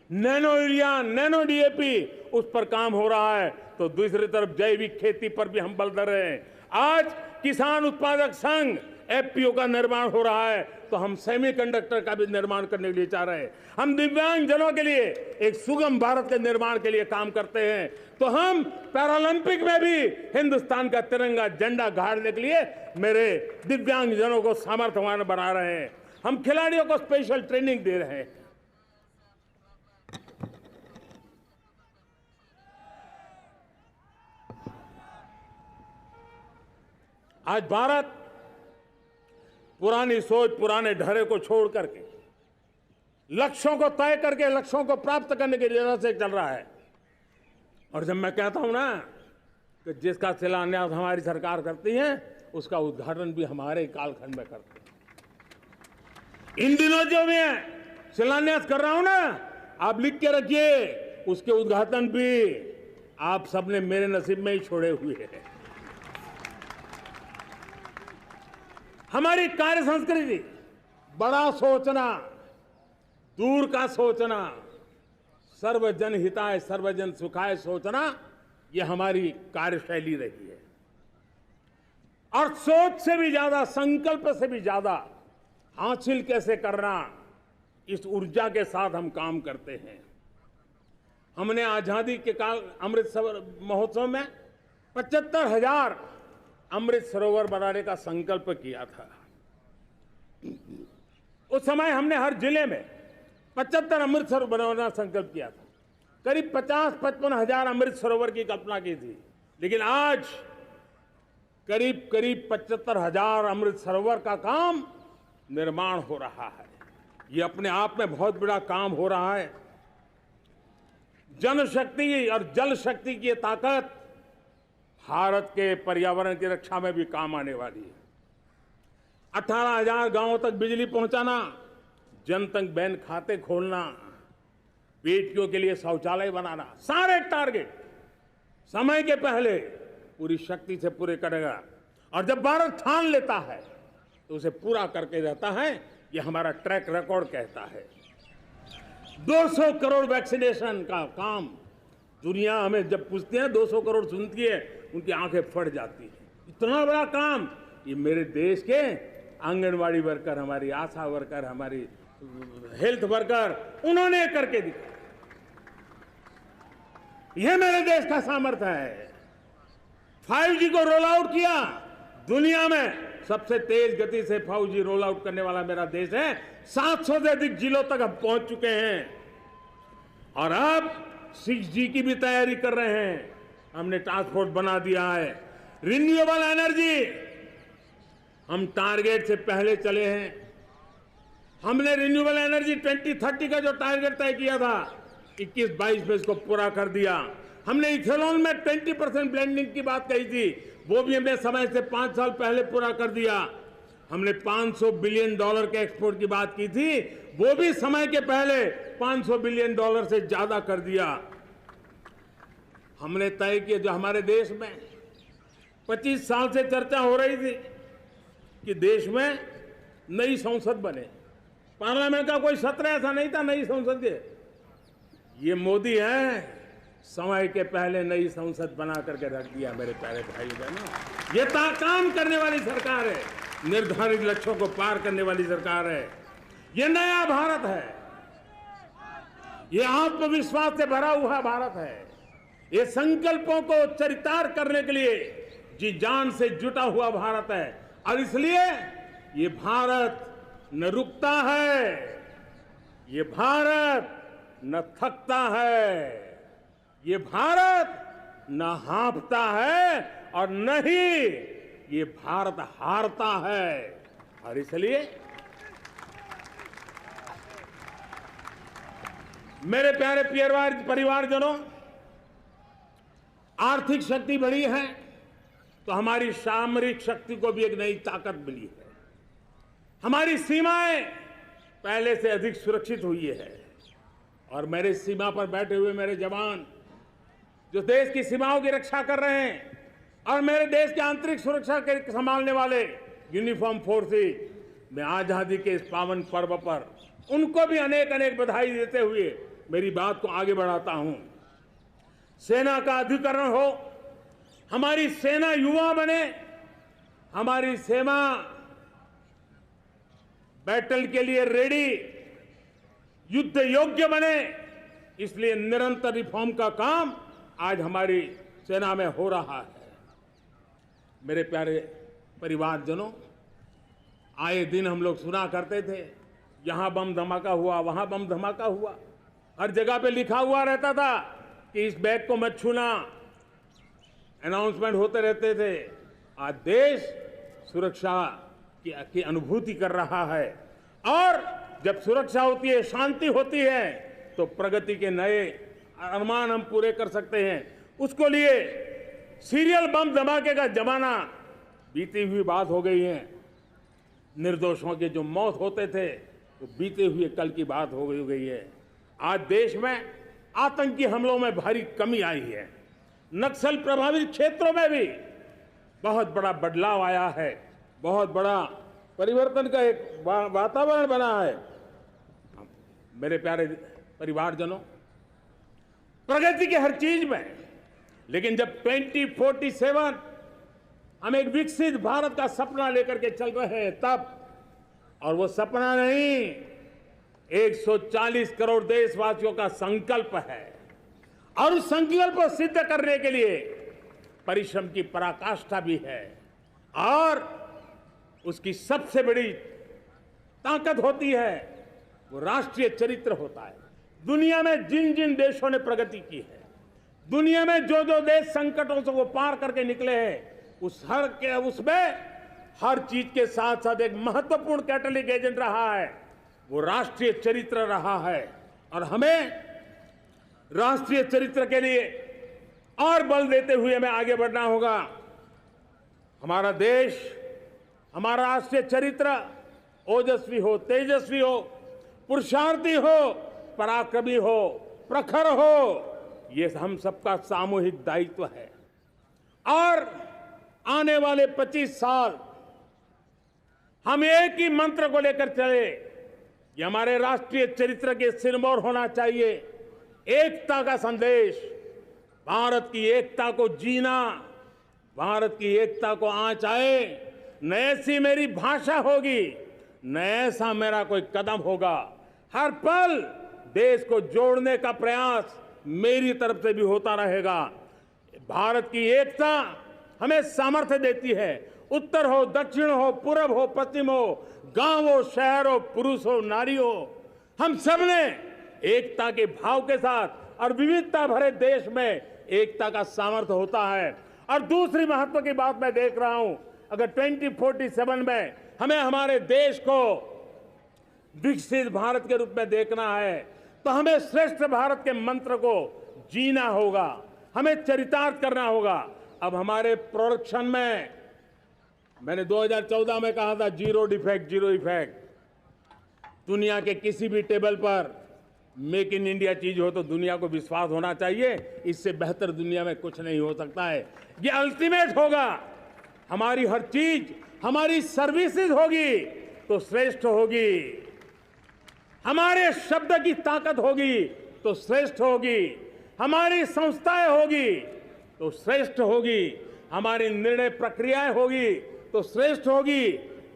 नैनो यूरिया, नैनो डीएपी, उस पर काम हो रहा है, तो दूसरी तरफ जैविक खेती पर भी हम बल दे रहे हैं। आज किसान उत्पादक संघ एफपीओ का निर्माण हो रहा है, तो हम सेमीकंडक्टर का भी निर्माण करने के लिए चाह रहे हैं। हम दिव्यांग जनों के लिए एक सुगम भारत के निर्माण के लिए काम करते हैं, तो हम पैरालंपिक में भी हिंदुस्तान का तिरंगा झंडा गाड़ने के लिए मेरे दिव्यांग जनों को सामर्थ्यवान बना रहे हैं। हम खिलाड़ियों को स्पेशल ट्रेनिंग दे रहे हैं। आज भारत पुरानी सोच, पुराने ढर्रे को छोड़ करके लक्ष्यों को तय करके लक्ष्यों को प्राप्त करने की दिशा से चल रहा है। और जब मैं कहता हूं ना कि जिसका शिलान्यास हमारी सरकार करती है, उसका उद्घाटन भी हमारे कालखंड में करते हैं। इन दिनों जो मैं शिलान्यास कर रहा हूं ना, आप लिख के रखिए, उसके उद्घाटन भी आप सबने मेरे नसीब में ही छोड़े हुए हैं। हमारी कार्य संस्कृति, बड़ा सोचना, दूर का सोचना, सर्वजन हिताय सर्वजन सुखाय सोचना, यह हमारी कार्यशैली रही है। और सोच से भी ज्यादा, संकल्प से भी ज्यादा हासिल कैसे करना, इस ऊर्जा के साथ हम काम करते हैं। हमने आजादी के काल अमृत महोत्सव में 75,000 अमृत सरोवर बनाने का संकल्प किया था। उस समय हमने हर जिले में 75 अमृत सरोवर बनाने का संकल्प किया था। करीब 50-55 हजार अमृत सरोवर की कल्पना की थी, लेकिन आज करीब 75,000 अमृत सरोवर का काम निर्माण हो रहा है। ये अपने आप में बहुत बड़ा काम हो रहा है। जनशक्ति और जल शक्ति की ताकत भारत के पर्यावरण की रक्षा में भी काम आने वाली है। 18,000 गांवों तक बिजली पहुंचाना, जनधन बैंक खाते खोलना, बेटियों के लिए शौचालय बनाना, सारे टारगेट समय के पहले पूरी शक्ति से पूरे करेगा। और जब भारत ठान लेता है तो उसे पूरा करके जाता है। ये हमारा ट्रैक रिकॉर्ड कहता है। 200 करोड़ वैक्सीनेशन का काम, दुनिया हमें जब पूछती है 200 करोड़ सुनती है, उनकी आंखें फट जाती है। इतना बड़ा काम ये मेरे देश के आंगनवाड़ी वर्कर, हमारी आशा वर्कर, हमारी हेल्थ वर्कर, उन्होंने करके दिखाया। यह मेरे देश का सामर्थ्य है। 5G को रोल आउट किया, दुनिया में सबसे तेज गति से 5G रोल आउट करने वाला मेरा देश है। 700 से अधिक जिलों तक हम पहुंच चुके हैं और अब 6G की भी तैयारी कर रहे हैं। हमने टास्क फोर्स बना दिया है। रिन्यूएबल एनर्जी, हम टारगेट से पहले चले हैं। हमने रिन्यूएबल एनर्जी 2030 का जो टारगेट तय किया था, 21-22 में इसको पूरा कर दिया। हमने इथेनॉल में 20% ब्लेंडिंग की बात कही थी, वो भी हमने समय से 5 साल पहले पूरा कर दिया। हमने $500 बिलियन के एक्सपोर्ट की बात की थी, वो भी समय के पहले $500 बिलियन से ज्यादा कर दिया। हमने तय किया, जो हमारे देश में 25 साल से चर्चा हो रही थी कि देश में नई संसद बने, पार्लियामेंट का कोई सत्र ऐसा नहीं था नई संसद के। ये मोदी है, समय के पहले नई संसद बना करके रख दिया। मेरे प्यारे भाई बहनों, ये काम करने वाली सरकार है, निर्धारित लक्ष्यों को पार करने वाली सरकार है। ये नया भारत है, ये आत्मविश्वास से भरा हुआ भारत है। ये संकल्पों को चरितार्थ करने के लिए जी जान से जुटा हुआ भारत है। और इसलिए ये भारत न रुकता है, ये भारत न थकता है, ये भारत न हाँफता है और न ही ये भारत हारता है। और इसलिए मेरे प्यारे परिवारजनों, आर्थिक शक्ति बढ़ी है तो हमारी सामरिक शक्ति को भी एक नई ताकत मिली है। हमारी सीमाएं पहले से अधिक सुरक्षित हुई है और मेरे सीमा पर बैठे हुए मेरे जवान जो देश की सीमाओं की रक्षा कर रहे हैं और मेरे देश की आंतरिक सुरक्षा के संभालने वाले यूनिफॉर्म फोर्सेस, मैं आजादी के इस पावन पर्व पर उनको भी अनेक अनेक बधाई देते हुए मेरी बात को आगे बढ़ाता हूं। सेना का अधिकरण हो, हमारी सेना युवा बने, हमारी सेना बैटल के लिए रेडी, युद्ध योग्य बने, इसलिए निरंतर रिफॉर्म का काम आज हमारी सेना में हो रहा है। मेरे प्यारे परिवारजनों, आए दिन हम लोग सुना करते थे, यहां बम धमाका हुआ, वहां बम धमाका हुआ, हर जगह पे लिखा हुआ रहता था कि इस बैग को मत छूना, अनाउंसमेंट होते रहते थे। आज देश सुरक्षा की अनुभूति कर रहा है और जब सुरक्षा होती है, शांति होती है, तो प्रगति के नए अरमान हम पूरे कर सकते हैं। उसको लिए सीरियल बम धमाके का जमाना बीती हुई बात हो गई है। निर्दोषों के जो मौत होते थे वो बीते हुए कल की बात हो गई है। आज देश में आतंकी हमलों में भारी कमी आई है। नक्सल प्रभावित क्षेत्रों में भी बहुत बड़ा बदलाव आया है, बहुत बड़ा परिवर्तन का एक वातावरण बना है। मेरे प्यारे परिवारजनों, प्रगति के हर चीज में, लेकिन जब 2047 हम एक विकसित भारत का सपना लेकर के चल रहे हैं तब, और वो सपना नहीं, 140 करोड़ देशवासियों का संकल्प है और उस संकल्प को सिद्ध करने के लिए परिश्रम की पराकाष्ठा भी है। और उसकी सबसे बड़ी ताकत होती है वो राष्ट्रीय चरित्र होता है। दुनिया में जिन जिन देशों ने प्रगति की है, दुनिया में जो जो देश संकटों से वो पार करके निकले हैं, उसमें हर चीज के साथ साथ एक महत्वपूर्ण कैटलिक एजेंट रहा है, वो राष्ट्रीय चरित्र रहा है। और हमें राष्ट्रीय चरित्र के लिए और बल देते हुए हमें आगे बढ़ना होगा। हमारा देश, हमारा राष्ट्रीय चरित्र ओजस्वी हो, तेजस्वी हो, पुरुषार्थी हो, पराक्रमी हो, प्रखर हो, ये हम सबका सामूहिक दायित्व है। और आने वाले 25 साल हम एक ही मंत्र को लेकर चले, ये हमारे राष्ट्रीय चरित्र के सिरमौर होना चाहिए। एकता का संदेश, भारत की एकता को जीना, भारत की एकता को आंच आए, न ऐसी मेरी भाषा होगी, न ऐसा मेरा कोई कदम होगा। हर पल देश को जोड़ने का प्रयास मेरी तरफ से भी होता रहेगा। भारत की एकता हमें सामर्थ्य देती है। उत्तर हो, दक्षिण हो, पूर्व हो, पश्चिम हो, गांव हो, शहर हो, पुरुष हो, नारी हो, हम सब ने एकता के भाव के साथ और विविधता भरे देश में एकता का सामर्थ्य होता है। और दूसरी महत्व की बात मैं देख रहा हूं, अगर 2047 में हमें हमारे देश को विकसित भारत के रूप में देखना है तो हमें श्रेष्ठ भारत के मंत्र को जीना होगा, हमें चरितार्थ करना होगा। अब हमारे प्रोडक्शन में, मैंने 2014 में कहा था जीरो डिफेक्ट, जीरो इफेक्ट। दुनिया के किसी भी टेबल पर मेक इन इंडिया चीज हो तो दुनिया को विश्वास होना चाहिए, इससे बेहतर दुनिया में कुछ नहीं हो सकता है। ये अल्टीमेट होगा। हमारी हर चीज, हमारी सर्विसेज होगी तो श्रेष्ठ होगी, हमारे शब्द की ताकत होगी तो श्रेष्ठ होगी, हमारी संस्थाएं होगी तो श्रेष्ठ होगी, हमारी निर्णय प्रक्रियाएं होगी तो श्रेष्ठ होगी।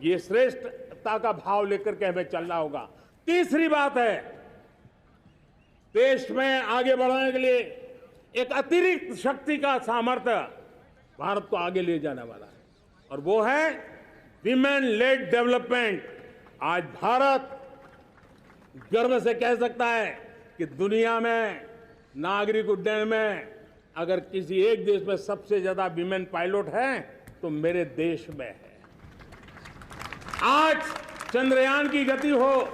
ये श्रेष्ठता का भाव लेकर के हमें चलना होगा। तीसरी बात है, देश में आगे बढ़ाने के लिए एक अतिरिक्त शक्ति का सामर्थ्य भारत को आगे ले जाने वाला है और वो है विमेन लेड डेवलपमेंट। आज भारत गर्व से कह सकता है कि दुनिया में नागरिक उड्डयन में अगर किसी एक देश में सबसे ज्यादा विमेन पायलट हैं तो मेरे देश में है। आज चंद्रयान की गति हो,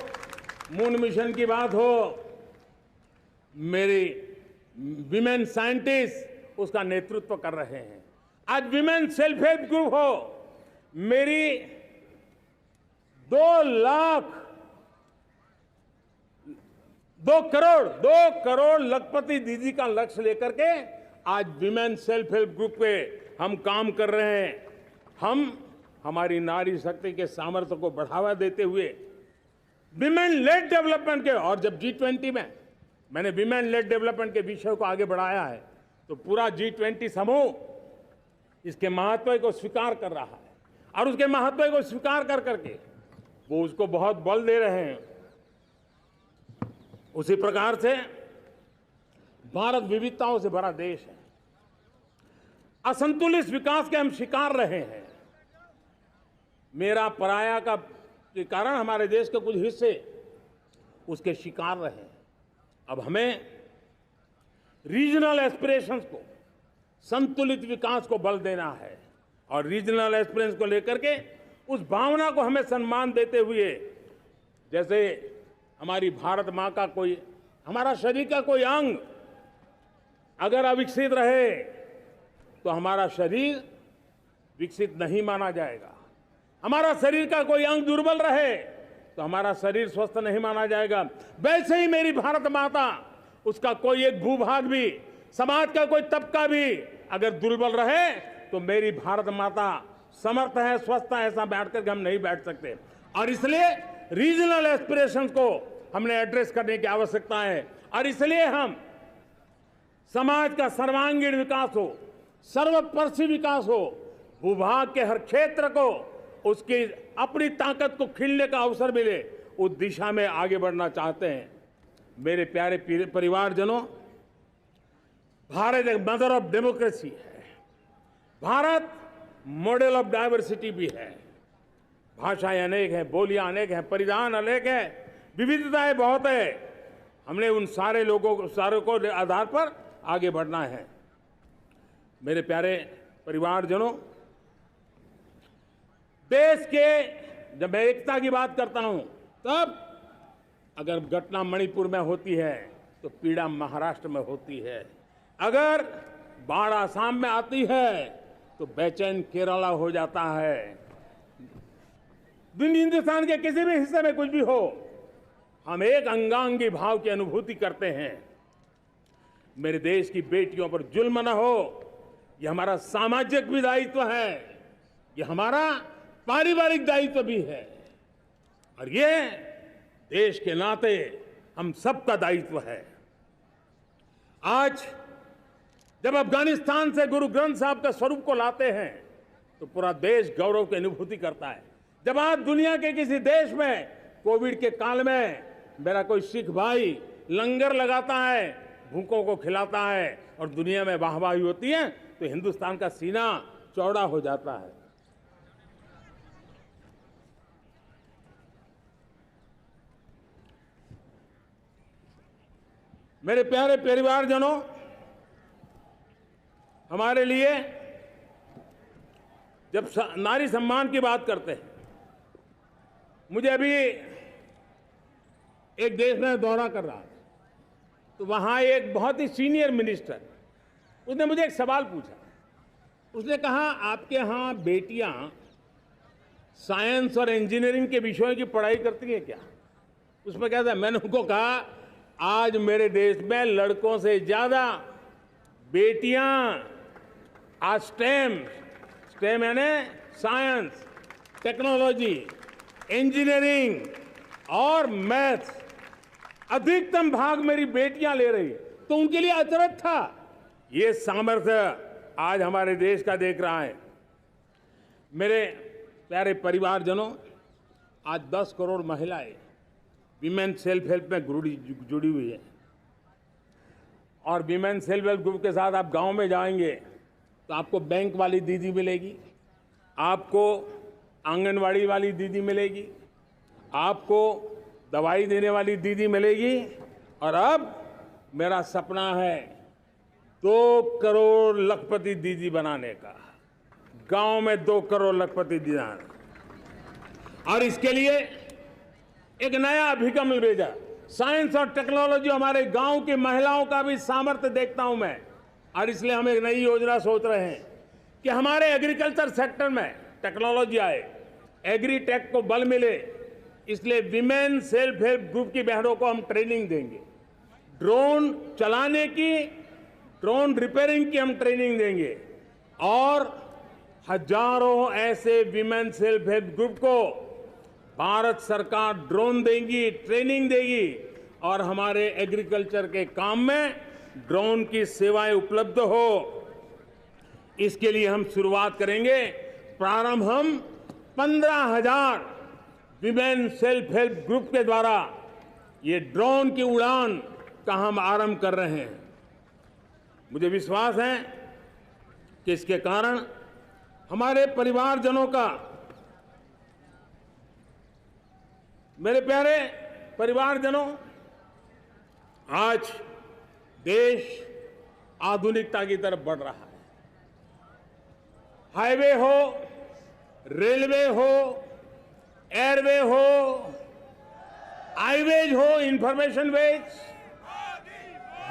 मून मिशन की बात हो, मेरी विमेन साइंटिस्ट उसका नेतृत्व कर रहे हैं। आज विमेन सेल्फ हेल्प ग्रुप हो, मेरी 2 करोड़ लखपति दीदी का लक्ष्य लेकर के आज विमेन सेल्फ हेल्प ग्रुप पे हम काम कर रहे हैं। हम हमारी नारी शक्ति के सामर्थ्य को बढ़ावा देते हुए विमेन लेड डेवलपमेंट के, और जब G20 में मैंने विमेन लेड डेवलपमेंट के विषय को आगे बढ़ाया है तो पूरा G20 समूह इसके महत्व को स्वीकार कर रहा है और उसके महत्व को स्वीकार कर करके वो उसको बहुत बल दे रहे हैं। उसी प्रकार से भारत विविधताओं से भरा देश है। असंतुलित विकास के हम शिकार रहे हैं। मेरा पराया का के कारण हमारे देश के कुछ हिस्से उसके शिकार रहे हैं। अब हमें रीजनल एस्पिरेशंस को, संतुलित विकास को बल देना है और रीजनल एस्पिरेशंस को लेकर के उस भावना को हमें सम्मान देते हुए, जैसे हमारी भारत मां का कोई, हमारा शरीर का कोई अंग अगर अविकसित रहे तो हमारा शरीर विकसित नहीं माना जाएगा। हमारा शरीर का कोई अंग दुर्बल रहे तो हमारा शरीर स्वस्थ नहीं माना जाएगा। वैसे ही मेरी भारत माता, उसका कोई एक भूभाग भी, समाज का कोई तबका भी अगर दुर्बल रहे तो मेरी भारत माता समर्थ है, स्वस्थ है, ऐसा बैठ करके हम नहीं बैठ सकते। और इसलिए रीजनल एस्पिरेशंस को हमने एड्रेस करने की आवश्यकता है और इसलिए हम समाज का सर्वांगीण विकास हो, सर्वस्पर्शी विकास हो, भूभाग के हर क्षेत्र को उसकी अपनी ताकत को खिलने का अवसर मिले, उस दिशा में आगे बढ़ना चाहते हैं। मेरे प्यारे परिवारजनों, भारत एक मदर ऑफ डेमोक्रेसी है। भारत मॉडल ऑफ डाइवर्सिटी भी है। भाषाएं अनेक हैं, बोलियां अनेक हैं, परिधान अनेक हैं, विविधताएं बहुत है। हमने उन सारे लोगों को, सारों को आधार पर आगे बढ़ना है। मेरे प्यारे परिवारजनों, देश के जब मैं एकता की बात करता हूं तब अगर घटना मणिपुर में होती है तो पीड़ा महाराष्ट्र में होती है। अगर बाढ़ आसाम में आती है तो बेचैन केरला हो जाता है। हिंदुस्तान के किसी भी हिस्से में कुछ भी हो, हम एक अंगांगी भाव की अनुभूति करते हैं। मेरे देश की बेटियों पर जुल्म न हो, यह हमारा सामाजिक भी दायित्व है, यह हमारा पारिवारिक दायित्व भी है और ये देश के नाते हम सबका दायित्व है। आज जब अफगानिस्तान से गुरु ग्रंथ साहब के स्वरूप को लाते हैं तो पूरा देश गौरव की अनुभूति करता है। जब आज दुनिया के किसी देश में कोविड के काल में मेरा कोई सिख भाई लंगर लगाता है, भूखों को खिलाता है और दुनिया में वाहवाही होती है तो हिंदुस्तान का सीना चौड़ा हो जाता है। मेरे प्यारे परिवारजनों, हमारे लिए जब नारी सम्मान की बात करते हैं, मुझे अभी एक देश में दौरा कर रहा था तो वहां एक बहुत ही सीनियर मिनिस्टर, उसने मुझे एक सवाल पूछा। उसने कहा, आपके यहाँ बेटियां साइंस और इंजीनियरिंग के विषयों की पढ़ाई करती हैं क्या? उसमें क्या था, मैंने उनको कहा, आज मेरे देश में लड़कों से ज्यादा बेटियां आज स्टेम यानी साइंस, टेक्नोलॉजी, इंजीनियरिंग और मैथ्स, अधिकतम भाग मेरी बेटियां ले रही। तो उनके लिए अचरज था। ये सामर्थ्य आज हमारे देश का देख रहा है। मेरे प्यारे परिवारजनों, आज 10 करोड़ महिलाएं विमेन सेल्फ हेल्प में जुड़ी हुई है। और वीमेन सेल्फ हेल्प ग्रुप के साथ आप गांव में जाएंगे तो आपको बैंक वाली दीदी मिलेगी, आपको आंगनवाड़ी वाली दीदी मिलेगी, आपको दवाई देने वाली दीदी मिलेगी। और अब मेरा सपना है 2 करोड़ लखपति दीदी बनाने का, गांव में 2 करोड़ लखपति दीदी। और इसके लिए एक नया अभिगम भेजा, साइंस और टेक्नोलॉजी। हमारे गांव की महिलाओं का भी सामर्थ्य देखता हूं मैं, और इसलिए हम एक नई योजना सोच रहे हैं कि हमारे एग्रीकल्चर सेक्टर में टेक्नोलॉजी आए, एग्री टेक को बल मिले। इसलिए विमेन सेल्फ हेल्प ग्रुप की बहनों को हम ट्रेनिंग देंगे, ड्रोन चलाने की, ड्रोन रिपेयरिंग की हम ट्रेनिंग देंगे, और हजारों ऐसे विमेन सेल्फ हेल्प ग्रुप को भारत सरकार ड्रोन देगी, ट्रेनिंग देगी, और हमारे एग्रीकल्चर के काम में ड्रोन की सेवाएं उपलब्ध हो। इसके लिए हम शुरुआत करेंगे। प्रारंभ हम 15,000 विमेन सेल्फ हेल्प ग्रुप के द्वारा ये ड्रोन की उड़ान का हम आरंभ कर रहे हैं। मुझे विश्वास है कि इसके कारण हमारे परिवारजनों का, मेरे प्यारे परिवारजनों, आज देश आधुनिकता की तरफ बढ़ रहा है। हाईवे हो, रेलवे हो, एयरवे हो, हाईवेज हो, इंफॉर्मेशन वेज,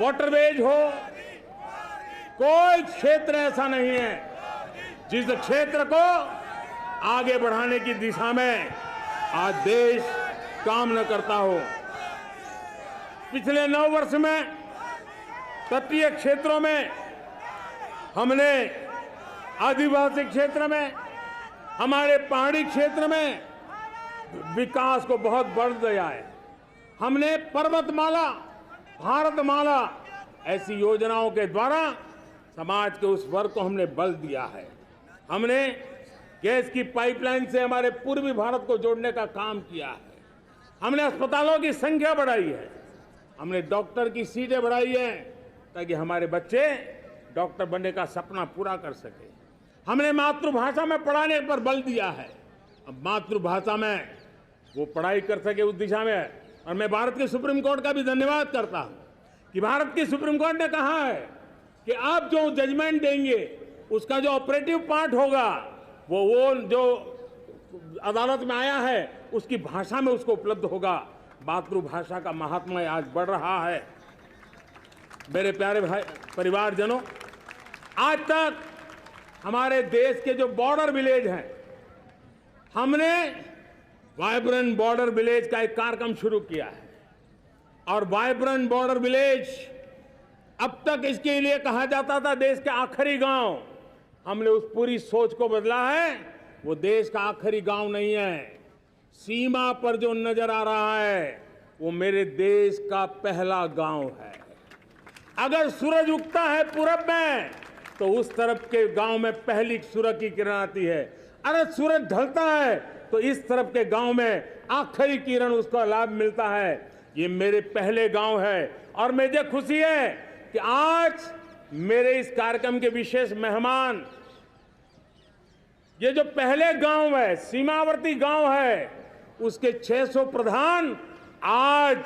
वाटरवेज हो, कोई क्षेत्र ऐसा नहीं है जिस क्षेत्र को आगे बढ़ाने की दिशा में आज देश काम न करता हो। पिछले 9 वर्ष में तटीय क्षेत्रों में हमने, आदिवासी क्षेत्र में, हमारे पहाड़ी क्षेत्र में विकास को बहुत बल दिया है। हमने पर्वतमाला, भारतमाला ऐसी योजनाओं के द्वारा समाज के उस वर्ग को हमने बल दिया है। हमने गैस की पाइपलाइन से हमारे पूर्वी भारत को जोड़ने का काम किया है। हमने अस्पतालों की संख्या बढ़ाई है, हमने डॉक्टर की सीटें बढ़ाई हैं ताकि हमारे बच्चे डॉक्टर बनने का सपना पूरा कर सके। हमने मातृभाषा में पढ़ाने पर बल दिया है, अब मातृभाषा में वो पढ़ाई कर सके उस दिशा में। और मैं भारत के सुप्रीम कोर्ट का भी धन्यवाद करता हूं कि भारत की सुप्रीम कोर्ट ने कहा है कि आप जो जजमेंट देंगे उसका जो ऑपरेटिव पार्ट होगा वो जो अदालत में आया है उसकी भाषा में उसको उपलब्ध होगा। मातृभाषा का महात्म्य आज बढ़ रहा है। मेरे प्यारे भाई परिवारजनों, आज तक हमारे देश के जो बॉर्डर विलेज हैं, हमने वाइब्रेंट बॉर्डर विलेज का एक कार्यक्रम शुरू किया है। और वाइब्रेंट बॉर्डर विलेज, अब तक इसके लिए कहा जाता था देश के आखिरी गांव, हमने उस पूरी सोच को बदला है। वो देश का आखिरी गांव नहीं है, सीमा पर जो नजर आ रहा है वो मेरे देश का पहला गांव है। अगर सूरज उगता है पूरब में तो उस तरफ के गांव में पहली सूरज की किरण आती है, अगर सूरज ढलता है तो इस तरफ के गांव में आखिरी किरण उसका लाभ मिलता है। ये मेरे पहले गांव है और मुझे खुशी है कि आज मेरे इस कार्यक्रम के विशेष मेहमान, ये जो पहले गांव है, सीमावर्ती गांव है, उसके 600 प्रधान आज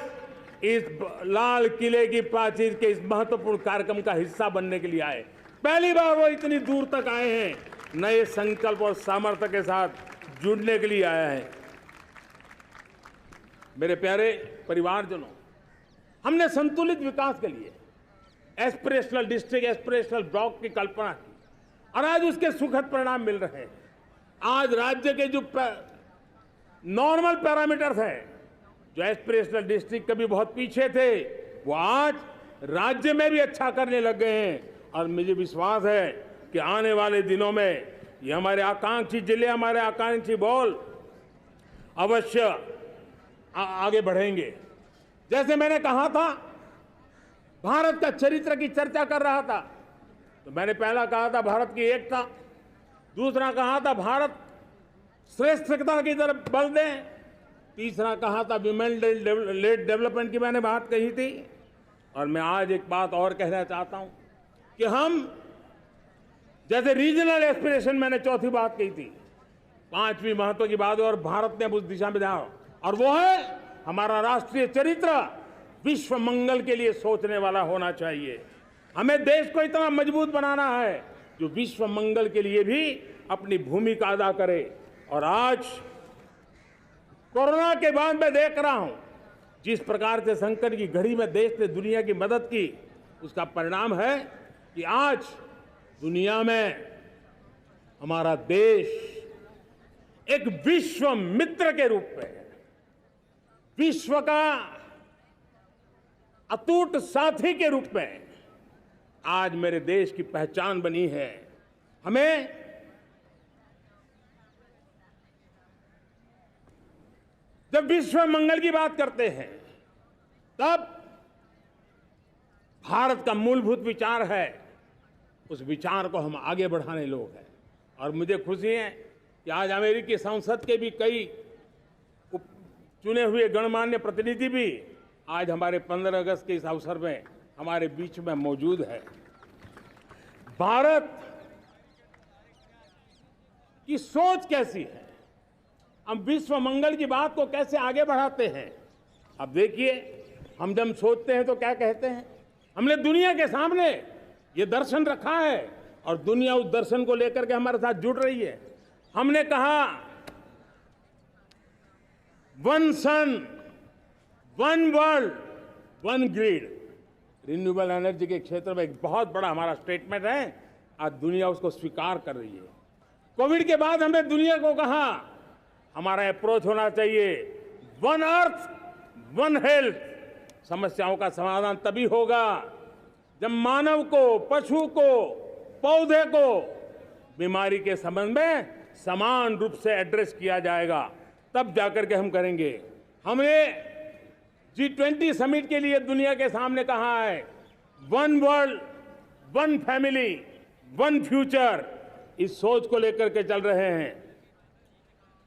इस लाल किले की प्राचीर के इस महत्वपूर्ण कार्यक्रम का हिस्सा बनने के लिए आए। पहली बार वो इतनी दूर तक आए हैं, नए संकल्प और सामर्थ्य के साथ जुड़ने के लिए आया है। मेरे प्यारे परिवारजनों, हमने संतुलित विकास के लिए एस्पिरेशनल डिस्ट्रिक्ट, एस्पिरेशनल ब्लॉक की कल्पना की और आज उसके सुखद परिणाम मिल रहे हैं। आज राज्य के जो नॉर्मल पैरामीटर्स हैं, जो एस्पिरेशनल डिस्ट्रिक्ट कभी बहुत पीछे थे, वो आज राज्य में भी अच्छा करने लग गए हैं। और मुझे विश्वास है कि आने वाले दिनों में ये हमारे आकांक्षी जिले, हमारे आकांक्षी बॉल अवश्य आगे बढ़ेंगे। जैसे मैंने कहा था, भारत का चरित्र की चर्चा कर रहा था, तो मैंने पहला कहा था भारत की एकता, दूसरा कहा था भारत श्रेष्ठता की तरफ बल दें, तीसरा कहा था विमेन लेड डेवलपमेंट की मैंने बात कही थी, और मैं आज एक बात और कहना चाहता हूं कि हम जैसे रीजनल एस्पिरेशन, मैंने चौथी बात कही थी, पांचवी महत्व की बात, और भारत ने उस दिशा में ध्यान, और वो है हमारा राष्ट्रीय चरित्र विश्व मंगल के लिए सोचने वाला होना चाहिए। हमें देश को इतना मजबूत बनाना है जो विश्व मंगल के लिए भी अपनी भूमिका अदा करे। और आज कोरोना के बाद मैं देख रहा हूं जिस प्रकार से संकट की घड़ी में देश ने दुनिया की मदद की, उसका परिणाम है कि आज दुनिया में हमारा देश एक विश्व मित्र के रूप में, विश्व का अटूट साथी के रूप में आज मेरे देश की पहचान बनी है। हमें जब विश्व मंगल की बात करते हैं तब भारत का मूलभूत विचार है, उस विचार को हम आगे बढ़ाने लोग हैं। और मुझे खुशी है कि आज अमेरिकी संसद के भी कई चुने हुए गणमान्य प्रतिनिधि भी आज हमारे 15 अगस्त के इस अवसर में हमारे बीच में मौजूद है। भारत की सोच कैसी है, हम विश्व मंगल की बात को कैसे आगे बढ़ाते हैं। अब देखिए, हम जब सोचते हैं तो क्या कहते हैं, हमने दुनिया के सामने ये दर्शन रखा है और दुनिया उस दर्शन को लेकर के हमारे साथ जुड़ रही है। हमने कहा one sun, one world, one grid. Renewable energy के क्षेत्र में एक बहुत बड़ा हमारा स्टेटमेंट है, आज दुनिया उसको स्वीकार कर रही है। कोविड के बाद हमने दुनिया को कहा हमारा अप्रोच होना चाहिए वन अर्थ, वन हेल्थ। समस्याओं का समाधान तभी होगा जब मानव को, पशु को, पौधे को बीमारी के संबंध में समान रूप से एड्रेस किया जाएगा, तब जाकर के हम करेंगे। हमने G20 समिट के लिए दुनिया के सामने कहा है one world, one family, one future. इस सोच को लेकर के चल रहे हैं।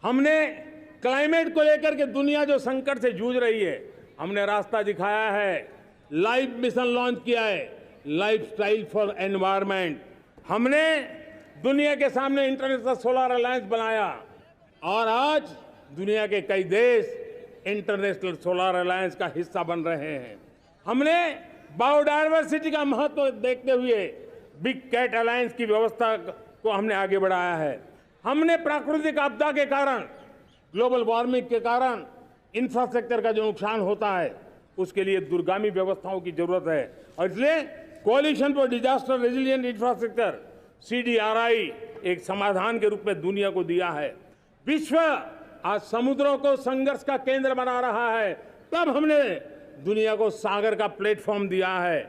हमने क्लाइमेट को लेकर के दुनिया जो संकट से जूझ रही है, हमने रास्ता दिखाया है, लाइफ मिशन लॉन्च किया है, लाइफस्टाइल फॉर एनवायरनमेंट। हमने दुनिया के सामने इंटरनेशनल सोलर अलायंस बनाया और आज दुनिया के कई देश इंटरनेशनल सोलर अलायंस का हिस्सा बन रहे हैं। हमने बायोडायवर्सिटी का महत्व देखते हुए बिग कैट अलायंस की व्यवस्था को हमने आगे बढ़ाया है। हमने प्राकृतिक आपदा के कारण, ग्लोबल वार्मिंग के कारण इंफ्रास्ट्रक्चर का जो नुकसान होता है, उसके लिए दूरगामी व्यवस्थाओं की जरूरत है और इसलिए coalition for disaster resilient infrastructure CDRI एक समाधान के रूप में दुनिया को दिया है। विश्व आज समुद्रों को संघर्ष का केंद्र बना रहा है, तब हमने दुनिया को सागर का प्लेटफॉर्म दिया है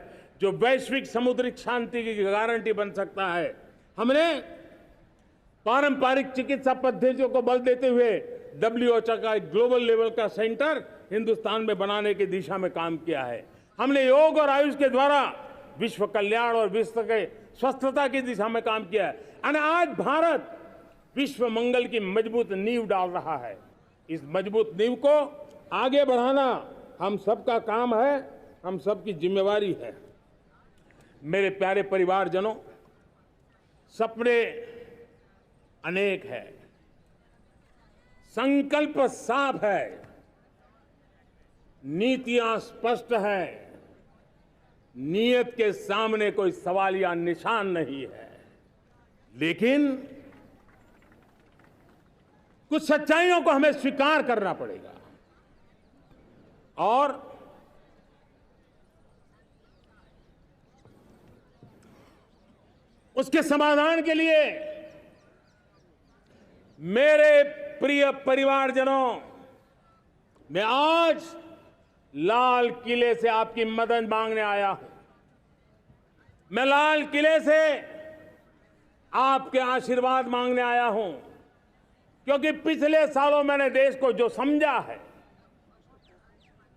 जो वैश्विक समुद्री शांति की गारंटी बन सकता है। हमने पारंपरिक चिकित्सा पद्धतियों को बल देते हुए WHO का एक ग्लोबल लेवल का सेंटर हिंदुस्तान में बनाने की दिशा में काम किया है। हमने योग और आयुष के द्वारा विश्व कल्याण और विश्व के स्वस्थता की दिशा में काम किया है और आज भारत विश्व मंगल की मजबूत नींव डाल रहा है। इस मजबूत नींव को आगे बढ़ाना हम सबका काम है, हम सबकी जिम्मेवारी है। मेरे प्यारे परिवारजनों, सपने अनेक है, संकल्प साफ है, नीतियां स्पष्ट है, नियत के सामने कोई सवाल या निशान नहीं है, लेकिन कुछ सच्चाइयों को हमें स्वीकार करना पड़ेगा और उसके समाधान के लिए मेरे प्रिय परिवारजनों, मैं आज लाल किले से आपकी मदद मांगने आया हूं। मैं लाल किले से आपके आशीर्वाद मांगने आया हूं, क्योंकि पिछले सालों मैंने देश को जो समझा है,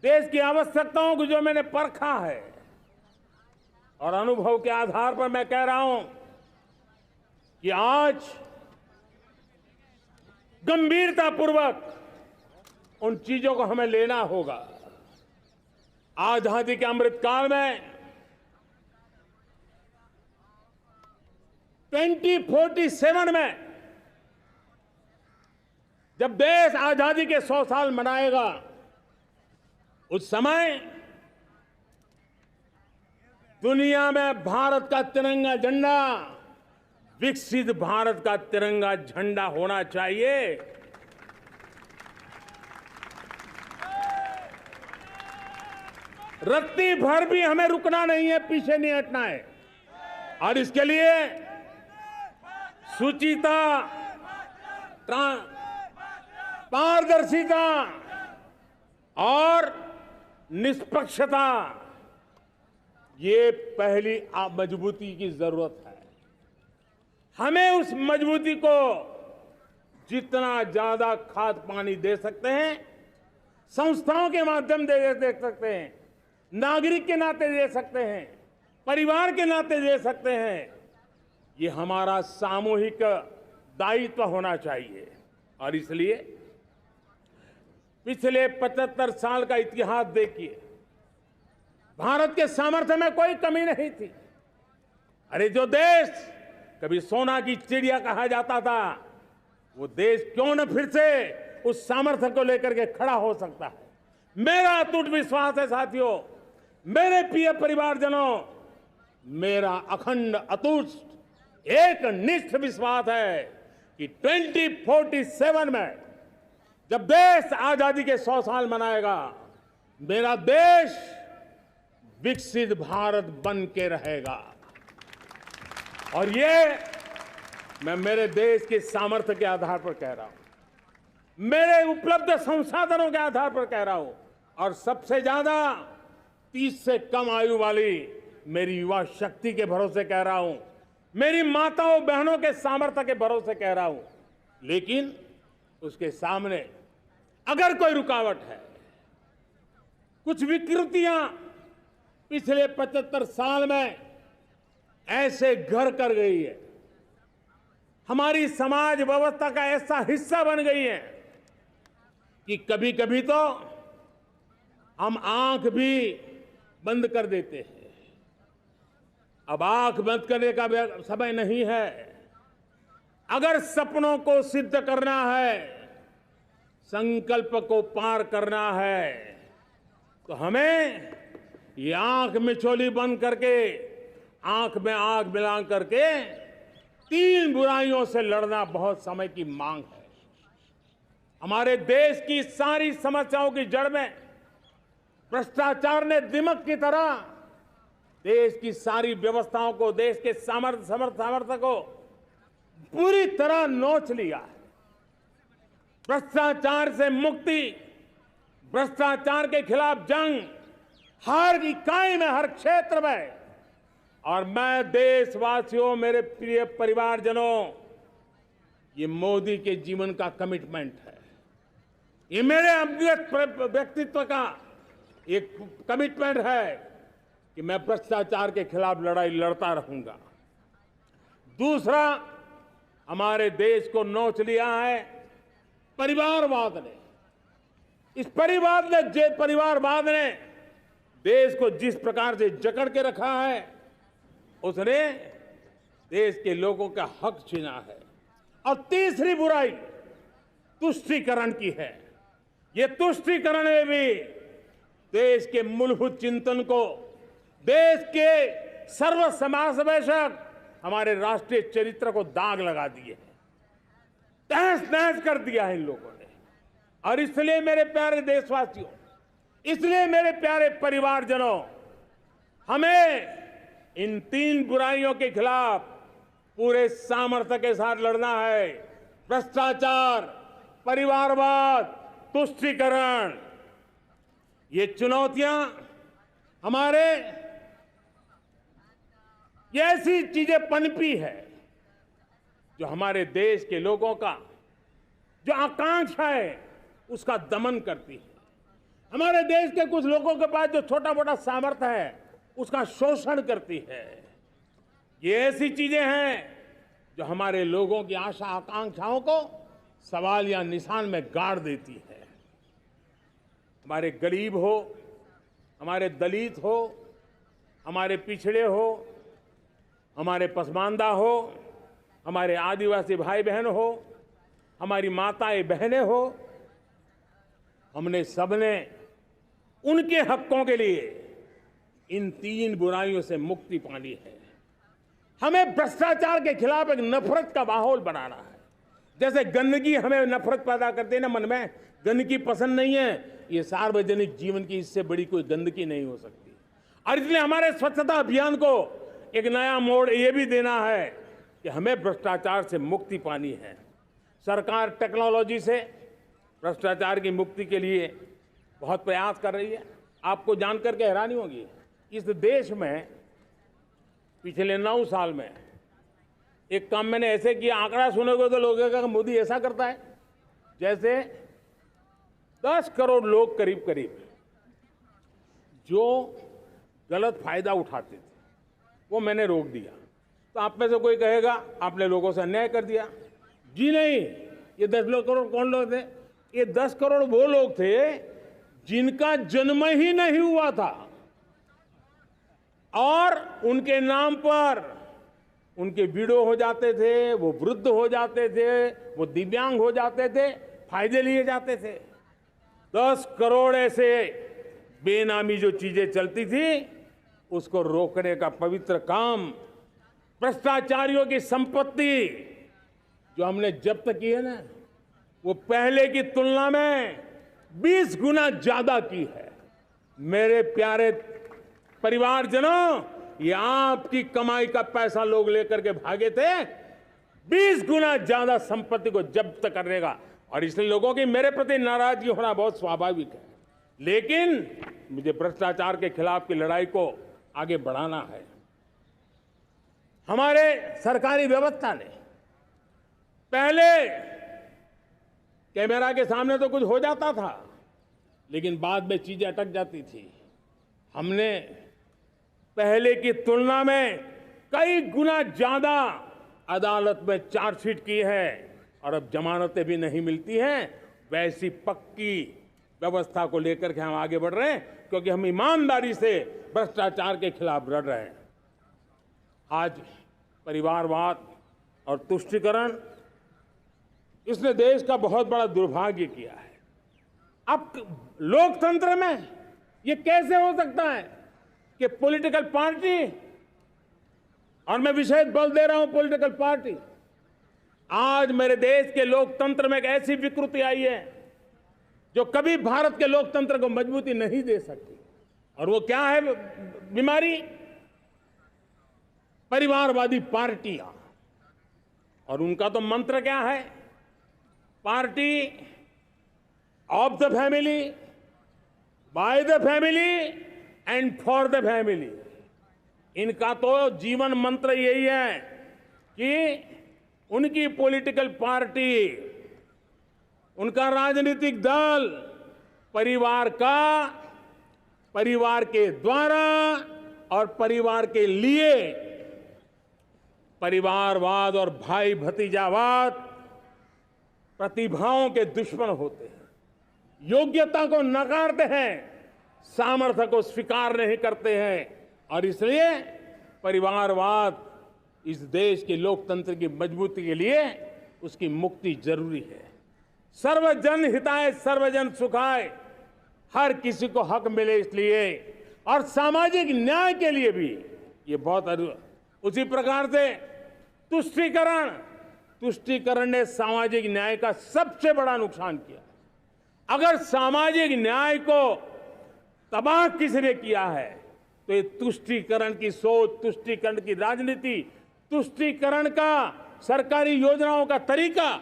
देश की आवश्यकताओं को जो मैंने परखा है और अनुभव के आधार पर मैं कह रहा हूं कि आज गंभीरतापूर्वक उन चीजों को हमें लेना होगा। आजादी के अमृत काल में 2047 में जब देश आजादी के 100 साल मनाएगा, उस समय दुनिया में भारत का तिरंगा झंडा विकसित भारत का तिरंगा झंडा होना चाहिए। रत्ती भर भी हमें रुकना नहीं है, पीछे नहीं हटना है। और इसके लिए शुचिता, पारदर्शिता और निष्पक्षता, ये पहली मजबूती की जरूरत है। हमें उस मजबूती को जितना ज्यादा खाद पानी दे सकते हैं, संस्थाओं के माध्यम से दे सकते हैं, नागरिक के नाते दे सकते हैं, परिवार के नाते दे सकते हैं, ये हमारा सामूहिक दायित्व होना चाहिए। और इसलिए पिछले 75 साल का इतिहास देखिए, भारत के सामर्थ्य में कोई कमी नहीं थी। अरे जो देश कभी सोना की चिड़िया कहा जाता था, वो देश क्यों न फिर से उस सामर्थ्य को लेकर के खड़ा हो सकता है। मेरा अटूट विश्वास है साथियों, मेरे प्रिय परिवारजनों, मेरा अखंड अटूट एक निष्ठ विश्वास है कि 2047 में जब देश आजादी के 100 साल मनाएगा, मेरा देश विकसित भारत बन के रहेगा। और ये मैं मेरे देश के सामर्थ्य के आधार पर कह रहा हूं, मेरे उपलब्ध संसाधनों के आधार पर कह रहा हूं, और सबसे ज्यादा 30 से कम आयु वाली मेरी युवा शक्ति के भरोसे कह रहा हूं, मेरी माताओं बहनों के सामर्थ्य के भरोसे कह रहा हूं। लेकिन उसके सामने अगर कोई रुकावट है, कुछ विकृतियां पिछले 75 साल में ऐसे घर कर गई है, हमारी समाज व्यवस्था का ऐसा हिस्सा बन गई है कि कभी कभी तो हम आंख भी बंद कर देते हैं। अब आंख बंद करने का समय नहीं है। अगर सपनों को सिद्ध करना है, संकल्प को पार करना है, तो हमें ये आंख मिचौली बंद करके, आंख में आंख मिला करके 3 बुराइयों से लड़ना बहुत समय की मांग है। हमारे देश की सारी समस्याओं की जड़ में भ्रष्टाचार ने दिमक की तरह देश की सारी व्यवस्थाओं को, देश के सामर्थ्य को पूरी तरह नोच लिया है। भ्रष्टाचार से मुक्ति, भ्रष्टाचार के खिलाफ जंग हर इकाई में, हर क्षेत्र में। और मैं देशवासियों, मेरे प्रिय परिवारजनों, ये मोदी के जीवन का कमिटमेंट है। ये मेरे अंतर्गत व्यक्तित्व का एक कमिटमेंट है कि मैं भ्रष्टाचार के खिलाफ लड़ाई लड़ता रहूंगा। दूसरा, हमारे देश को नोच लिया है परिवारवाद ने। इस परिवारवाद ने देश को जिस प्रकार से जकड़ के रखा है, उसने देश के लोगों का हक छीना है। और तीसरी बुराई तुष्टीकरण की है। ये तुष्टीकरण में भी देश के मूलभूत चिंतन को, देश के सर्व समावेशक हमारे राष्ट्रीय चरित्र को दाग लगा दिए हैं, तहस नहस कर दिया है इन लोगों ने। और इसलिए मेरे प्यारे देशवासियों, इसलिए मेरे प्यारे परिवारजनों, हमें इन 3 बुराइयों के खिलाफ पूरे सामर्थ्य के साथ लड़ना है। भ्रष्टाचार, परिवारवाद, तुष्टीकरण, ये चुनौतियां हमारे, ये ऐसी चीजें पनपी है जो हमारे देश के लोगों का जो आकांक्षा है उसका दमन करती है। हमारे देश के कुछ लोगों के पास जो छोटा मोटा सामर्थ्य है उसका शोषण करती है। ये ऐसी चीजें हैं जो हमारे लोगों की आशा आकांक्षाओं को सवाल या निशान में गाड़ देती है। हमारे गरीब हो, हमारे दलित हो, हमारे पिछड़े हो, हमारे पसमानदा हो, हमारे आदिवासी भाई बहन हो, हमारी माताएं बहनें हो, हमने सबने उनके हकों के लिए इन 3 बुराइयों से मुक्ति पानी है। हमें भ्रष्टाचार के खिलाफ एक नफरत का माहौल बनाना है। जैसे गंदगी हमें नफरत पैदा करती है ना मन में, गंदगी पसंद नहीं है, ये सार्वजनिक जीवन की इससे बड़ी कोई गंदगी नहीं हो सकती। और इसलिए हमारे स्वच्छता अभियान को एक नया मोड़ ये भी देना है कि हमें भ्रष्टाचार से मुक्ति पानी है। सरकार टेक्नोलॉजी से भ्रष्टाचार की मुक्ति के लिए बहुत प्रयास कर रही है। आपको जानकर के हैरानी होगी, इस देश में पिछले 9 साल में एक काम मैंने ऐसे किया, आंकड़ा सुनोगे तो लोग कहेंगे मोदी ऐसा करता है, जैसे 10 करोड़ लोग करीब करीब जो गलत फायदा उठाते थे वो मैंने रोक दिया। तो आप में से कोई कहेगा आपने लोगों से अन्याय कर दिया। जी नहीं, ये 10 करोड़ कौन लोग थे? ये 10 करोड़ वो लोग थे जिनका जन्म ही नहीं हुआ था और उनके नाम पर उनके विडो हो जाते थे, वो वृद्ध हो जाते थे, वो दिव्यांग हो जाते थे, फायदे लिए जाते थे। 10 करोड़ ऐसे बेनामी जो चीजें चलती थी उसको रोकने का पवित्र काम, भ्रष्टाचारियों की संपत्ति जो हमने जब्त की है ना, वो पहले की तुलना में 20 गुना ज्यादा की है। मेरे प्यारे परिवारजनों, ये आपकी कमाई का पैसा लोग लेकर के भागे थे, 20 गुना ज्यादा संपत्ति को जब्त करने का। और इसलिए लोगों की मेरे प्रति नाराजगी होना बहुत स्वाभाविक है, लेकिन मुझे भ्रष्टाचार के खिलाफ की लड़ाई को आगे बढ़ाना है। हमारे सरकारी व्यवस्था ने पहले कैमरा के सामने तो कुछ हो जाता था, लेकिन बाद में चीजें अटक जाती थी। हमने पहले की तुलना में कई गुना ज्यादा अदालत में चार्जशीट की है और अब जमानतें भी नहीं मिलती हैं। वैसी पक्की व्यवस्था को लेकर के हम आगे बढ़ रहे हैं, क्योंकि हम ईमानदारी से भ्रष्टाचार के खिलाफ लड़ रहे हैं। आज परिवारवाद और तुष्टीकरण, इसने देश का बहुत बड़ा दुर्भाग्य किया है। अब लोकतंत्र में ये कैसे हो सकता है कि पॉलिटिकल पार्टी, और मैं विशेष बल दे रहा हूं पॉलिटिकल पार्टी, आज मेरे देश के लोकतंत्र में एक ऐसी विकृति आई है जो कभी भारत के लोकतंत्र को मजबूती नहीं दे सकती। और वो क्या है बीमारी? परिवारवादी पार्टियां। और उनका तो मंत्र क्या है? Party of the family, by the family and for the family. इनका तो जीवन मंत्र यही है कि उनकी पॉलिटिकल पार्टी, उनका राजनीतिक दल परिवार का, परिवार के द्वारा और परिवार के लिए, परिवारवाद और भाई भतीजावाद प्रतिभाओं के दुश्मन होते हैं, योग्यता को नकारते हैं, सामर्थ्य को स्वीकार नहीं करते हैं। और इसलिए परिवारवाद इस देश के लोकतंत्र की मजबूती के लिए उसकी मुक्ति जरूरी है। सर्वजन हिताय सर्वजन सुखाय, हर किसी को हक मिले इसलिए, और सामाजिक न्याय के लिए भी ये बहुत। उसी प्रकार से तुष्टीकरण ने सामाजिक न्याय का सबसे बड़ा नुकसान किया। अगर सामाजिक न्याय को तबाह किसने किया है तो ये तुष्टीकरण की सोच, तुष्टीकरण की राजनीति, तुष्टीकरण का सरकारी योजनाओं का तरीका,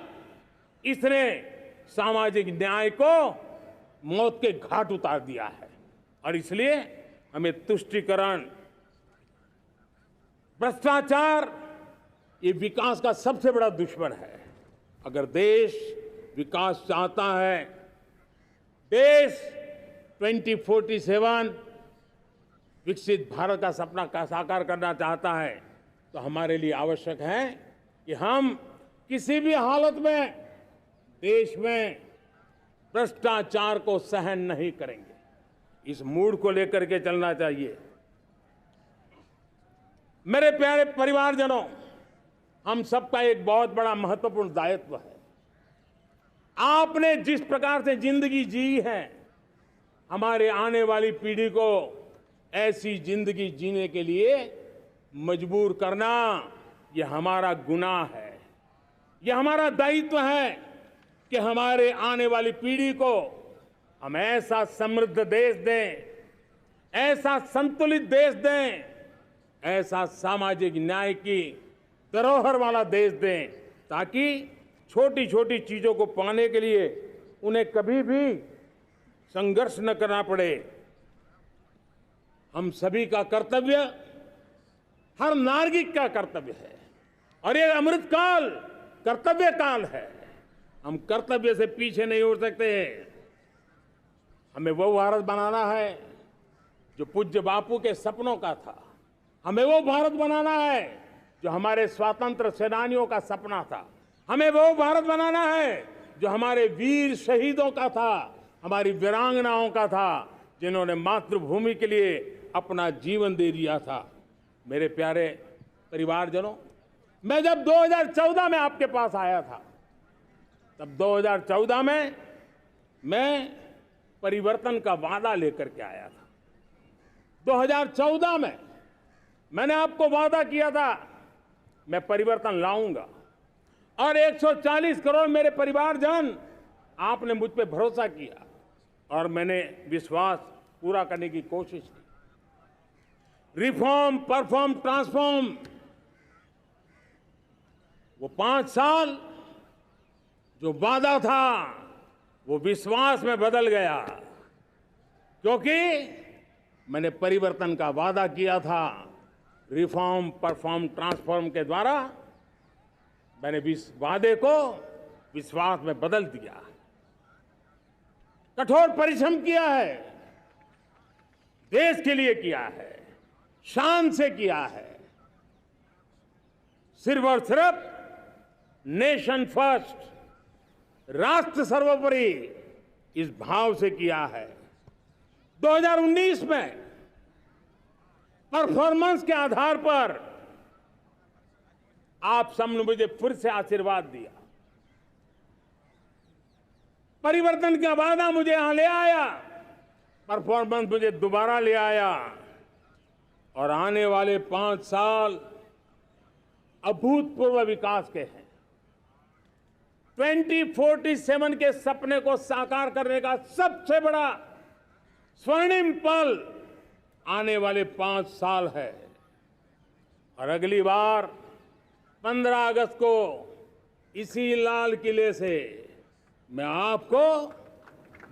इसने सामाजिक न्याय को मौत के घाट उतार दिया है। और इसलिए हमें तुष्टीकरण, भ्रष्टाचार, ये विकास का सबसे बड़ा दुश्मन है। अगर देश विकास चाहता है, देश 2047 विकसित भारत का सपना का साकार करना चाहता है, तो हमारे लिए आवश्यक है कि हम किसी भी हालत में देश में भ्रष्टाचार को सहन नहीं करेंगे। इस मूड को लेकर के चलना चाहिए। मेरे प्यारे परिवारजनों, हम सबका एक बहुत बड़ा महत्वपूर्ण दायित्व है। आपने जिस प्रकार से जिंदगी जी है, हमारे आने वाली पीढ़ी को ऐसी जिंदगी जीने के लिए मजबूर करना, यह हमारा गुनाह है। यह हमारा दायित्व है कि हमारे आने वाली पीढ़ी को हम ऐसा समृद्ध देश दें, ऐसा संतुलित देश दें, ऐसा सामाजिक न्याय की धरोहर वाला देश दें, ताकि छोटी छोटी चीजों को पाने के लिए उन्हें कभी भी संघर्ष न करना पड़े। हम सभी का कर्तव्य, हर नागरिक का कर्तव्य है, और ये अमृत काल कर्तव्य काल है। हम कर्तव्य से पीछे नहीं उठ सकते। हमें वो भारत बनाना है जो पूज्य बापू के सपनों का था। हमें वो भारत बनाना है जो हमारे स्वतंत्र सेनानियों का सपना था। हमें वो भारत बनाना है जो हमारे वीर शहीदों का था, हमारी वीरांगनाओं का था, जिन्होंने मातृभूमि के लिए अपना जीवन दे दिया था। मेरे प्यारे परिवारजनों, मैं जब 2014 में आपके पास आया था, तब 2014 में मैं परिवर्तन का वादा लेकर के आया था। 2014 में मैंने आपको वादा किया था, मैं परिवर्तन लाऊंगा, और 140 करोड़ मेरे परिवारजन, आपने मुझ पे भरोसा किया और मैंने विश्वास पूरा करने की कोशिश की। रिफॉर्म, परफॉर्म, ट्रांसफॉर्म, वो 5 साल जो वादा था वो विश्वास में बदल गया, क्योंकि मैंने परिवर्तन का वादा किया था। रिफॉर्म, परफॉर्म, ट्रांसफॉर्म के द्वारा मैंने इस वादे को विश्वास में बदल दिया। कठोर परिश्रम किया है, देश के लिए किया है, शान से किया है, सिर्फ और सिर्फ नेशन फर्स्ट, राष्ट्र सर्वोपरि, इस भाव से किया है। 2019 में परफॉर्मेंस के आधार पर आप सबने मुझे फिर से आशीर्वाद दिया। परिवर्तन का वादा मुझे यहां ले आया, परफॉर्मेंस मुझे दोबारा ले आया, और आने वाले 5 साल अभूतपूर्व विकास के हैं। 2047 के सपने को साकार करने का सबसे बड़ा स्वर्णिम पल आने वाले 5 साल है। और अगली बार 15 अगस्त को इसी लाल किले से मैं आपको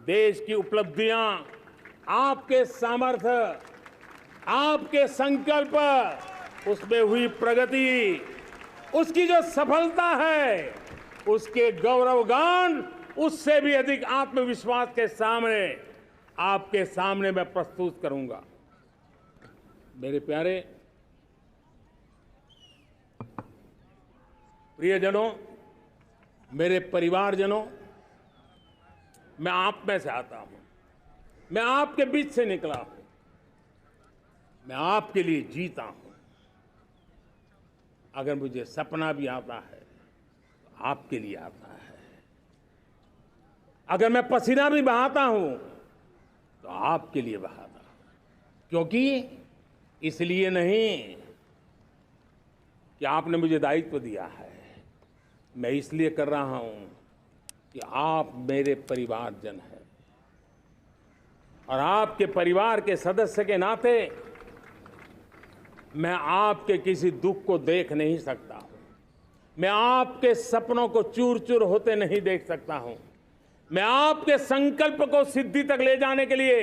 देश की उपलब्धियां, आपके सामर्थ्य, आपके संकल्प, उसमें हुई प्रगति, उसकी जो सफलता है, उसके गौरवगान, उससे भी अधिक आत्मविश्वास के सामने, आपके सामने मैं प्रस्तुत करूंगा। मेरे प्यारे प्रियजनों, मेरे परिवारजनों, मैं आप में से आता हूं, मैं आपके बीच से निकला हूं, मैं आपके लिए जीता हूं। अगर मुझे सपना भी आता है तो आपके लिए आता है। अगर मैं पसीना भी बहाता हूं तो आपके लिए बहाता हूं, क्योंकि इसलिए नहीं कि आपने मुझे दायित्व दिया है, मैं इसलिए कर रहा हूं कि आप मेरे परिवारजन हैं, और आपके परिवार के सदस्य के नाते मैं आपके किसी दुख को देख नहीं सकता हूं, मैं आपके सपनों को चूर चूर होते नहीं देख सकता हूं, मैं आपके संकल्प को सिद्धि तक ले जाने के लिए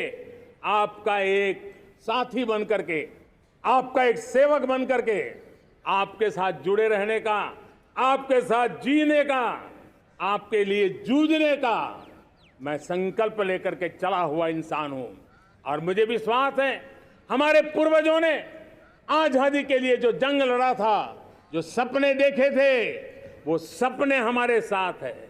आपका एक साथी बन करके, आपका एक सेवक बन करके, आपके साथ जुड़े रहने का, आपके साथ जीने का, आपके लिए जूझने का मैं संकल्प लेकर के चला हुआ इंसान हूं। और मुझे विश्वास है, हमारे पूर्वजों ने आजादी के लिए जो जंग लड़ा था, जो सपने देखे थे, वो सपने हमारे साथ है।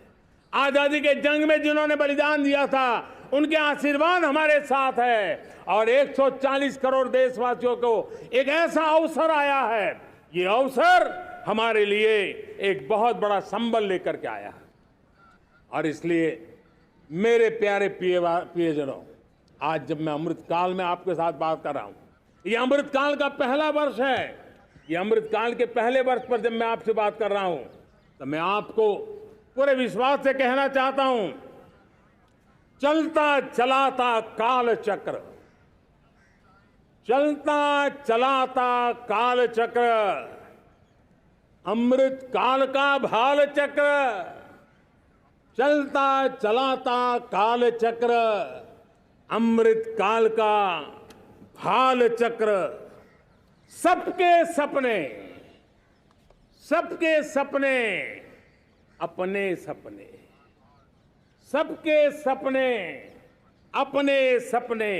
आजादी के जंग में जिन्होंने बलिदान दिया था, उनके आशीर्वाद हमारे साथ है और 140 करोड़ देशवासियों को एक ऐसा अवसर आया है। ये अवसर हमारे लिए एक बहुत बड़ा संबल लेकर के आया है और इसलिए मेरे प्यारे प्रियजनों, आज जब मैं अमृतकाल में आपके साथ बात कर रहा हूं, ये अमृतकाल का पहला वर्ष है। ये अमृतकाल के पहले वर्ष पर जब मैं आपसे बात कर रहा हूं तो मैं आपको पूरे विश्वास से कहना चाहता हूं, चलता चलाता काल चक्र, चलता चलाता काल चक्र, अमृत काल का भाल चक्र, चलता चलाता काल चक्र, अमृत काल का भाल चक्र, सबके सपने, सबके सपने अपने सपने, सबके सपने अपने सपने,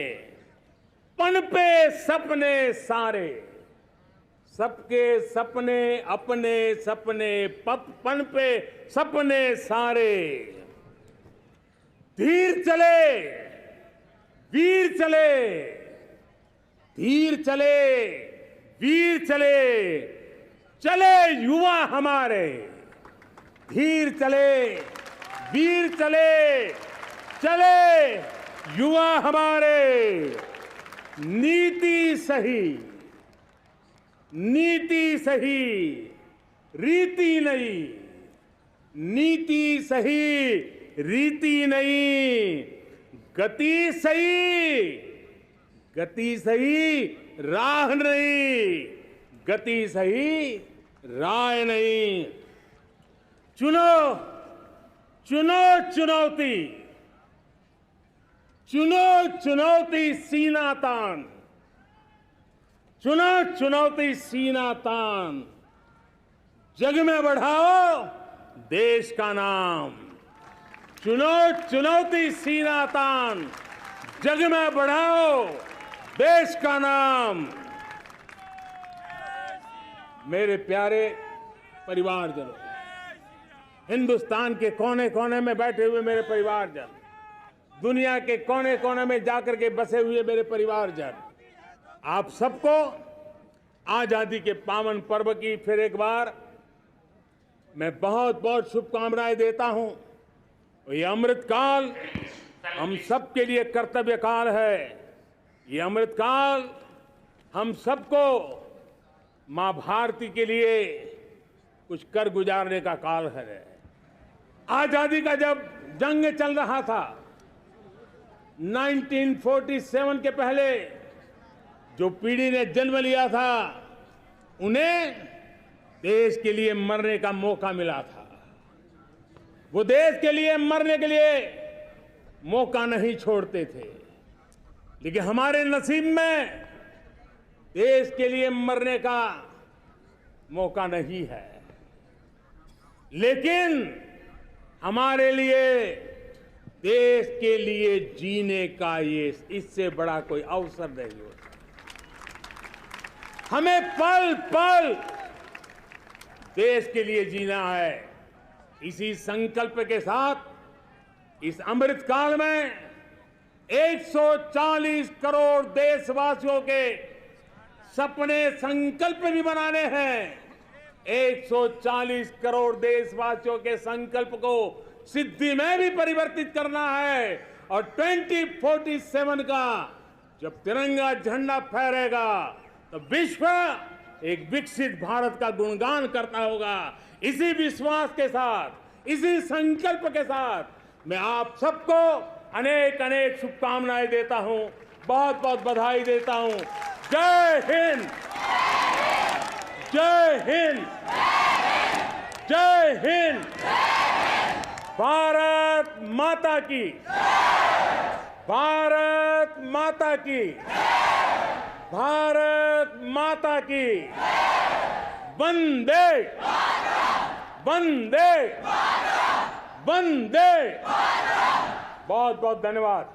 पनपे सपने सारे, सबके सपने अपने सपने, पनपे सपने सारे, धीर चले वीर चले, धीर चले वीर चले, चले युवा हमारे, धीर चले वीर चले, चले युवा हमारे, नीति सही, नीति सही, रीति नहीं, नीति सही, रीति नहीं, गति सही, गति सही, राह नहीं, गति सही, राह नहीं। चुनो चुनो चुनौती, चुनो चुनौती सीना तान, चुनो चुनौती सीना तान, जग में बढ़ाओ देश का नाम, चुनो चुनौती सीना तान, जग में बढ़ाओ देश का नाम। मेरे प्यारे परिवारजनों, हिंदुस्तान के कोने कोने में बैठे हुए मेरे परिवारजन, दुनिया के कोने कोने में जाकर के बसे हुए मेरे परिवारजन, आप सबको आजादी के पावन पर्व की फिर एक बार मैं बहुत बहुत शुभकामनाएं देता हूं। ये अमृतकाल हम सबके लिए कर्तव्य काल है। ये अमृतकाल हम सबको मां भारती के लिए कुछ कर गुजारने का काल है। आजादी का जब जंग चल रहा था 1947 के पहले, जो पीढ़ी ने जन्म लिया था उन्हें देश के लिए मरने का मौका मिला था। वो देश के लिए मरने के लिए मौका नहीं छोड़ते थे, लेकिन हमारे नसीब में देश के लिए मरने का मौका नहीं है। लेकिन हमारे लिए देश के लिए जीने का ये इससे बड़ा कोई अवसर नहीं होता। हमें पल पल देश के लिए जीना है। इसी संकल्प के साथ इस अमृतकाल में 140 करोड़ देशवासियों के सपने संकल्प भी बनाने हैं। 140 करोड़ देशवासियों के संकल्प को सिद्धि में भी परिवर्तित करना है और 2047 का जब तिरंगा झंडा फहरेगा तो विश्व एक विकसित भारत का गुणगान करता होगा। इसी विश्वास के साथ, इसी संकल्प के साथ मैं आप सबको अनेक अनेक शुभकामनाएं देता हूं, बहुत बहुत बधाई देता हूं। जय हिंद, जय हिंद, जय हिंद। भारत माता की, भारत माता की, भारत माता की। वंदे वंदे वंदे। बहुत बहुत धन्यवाद।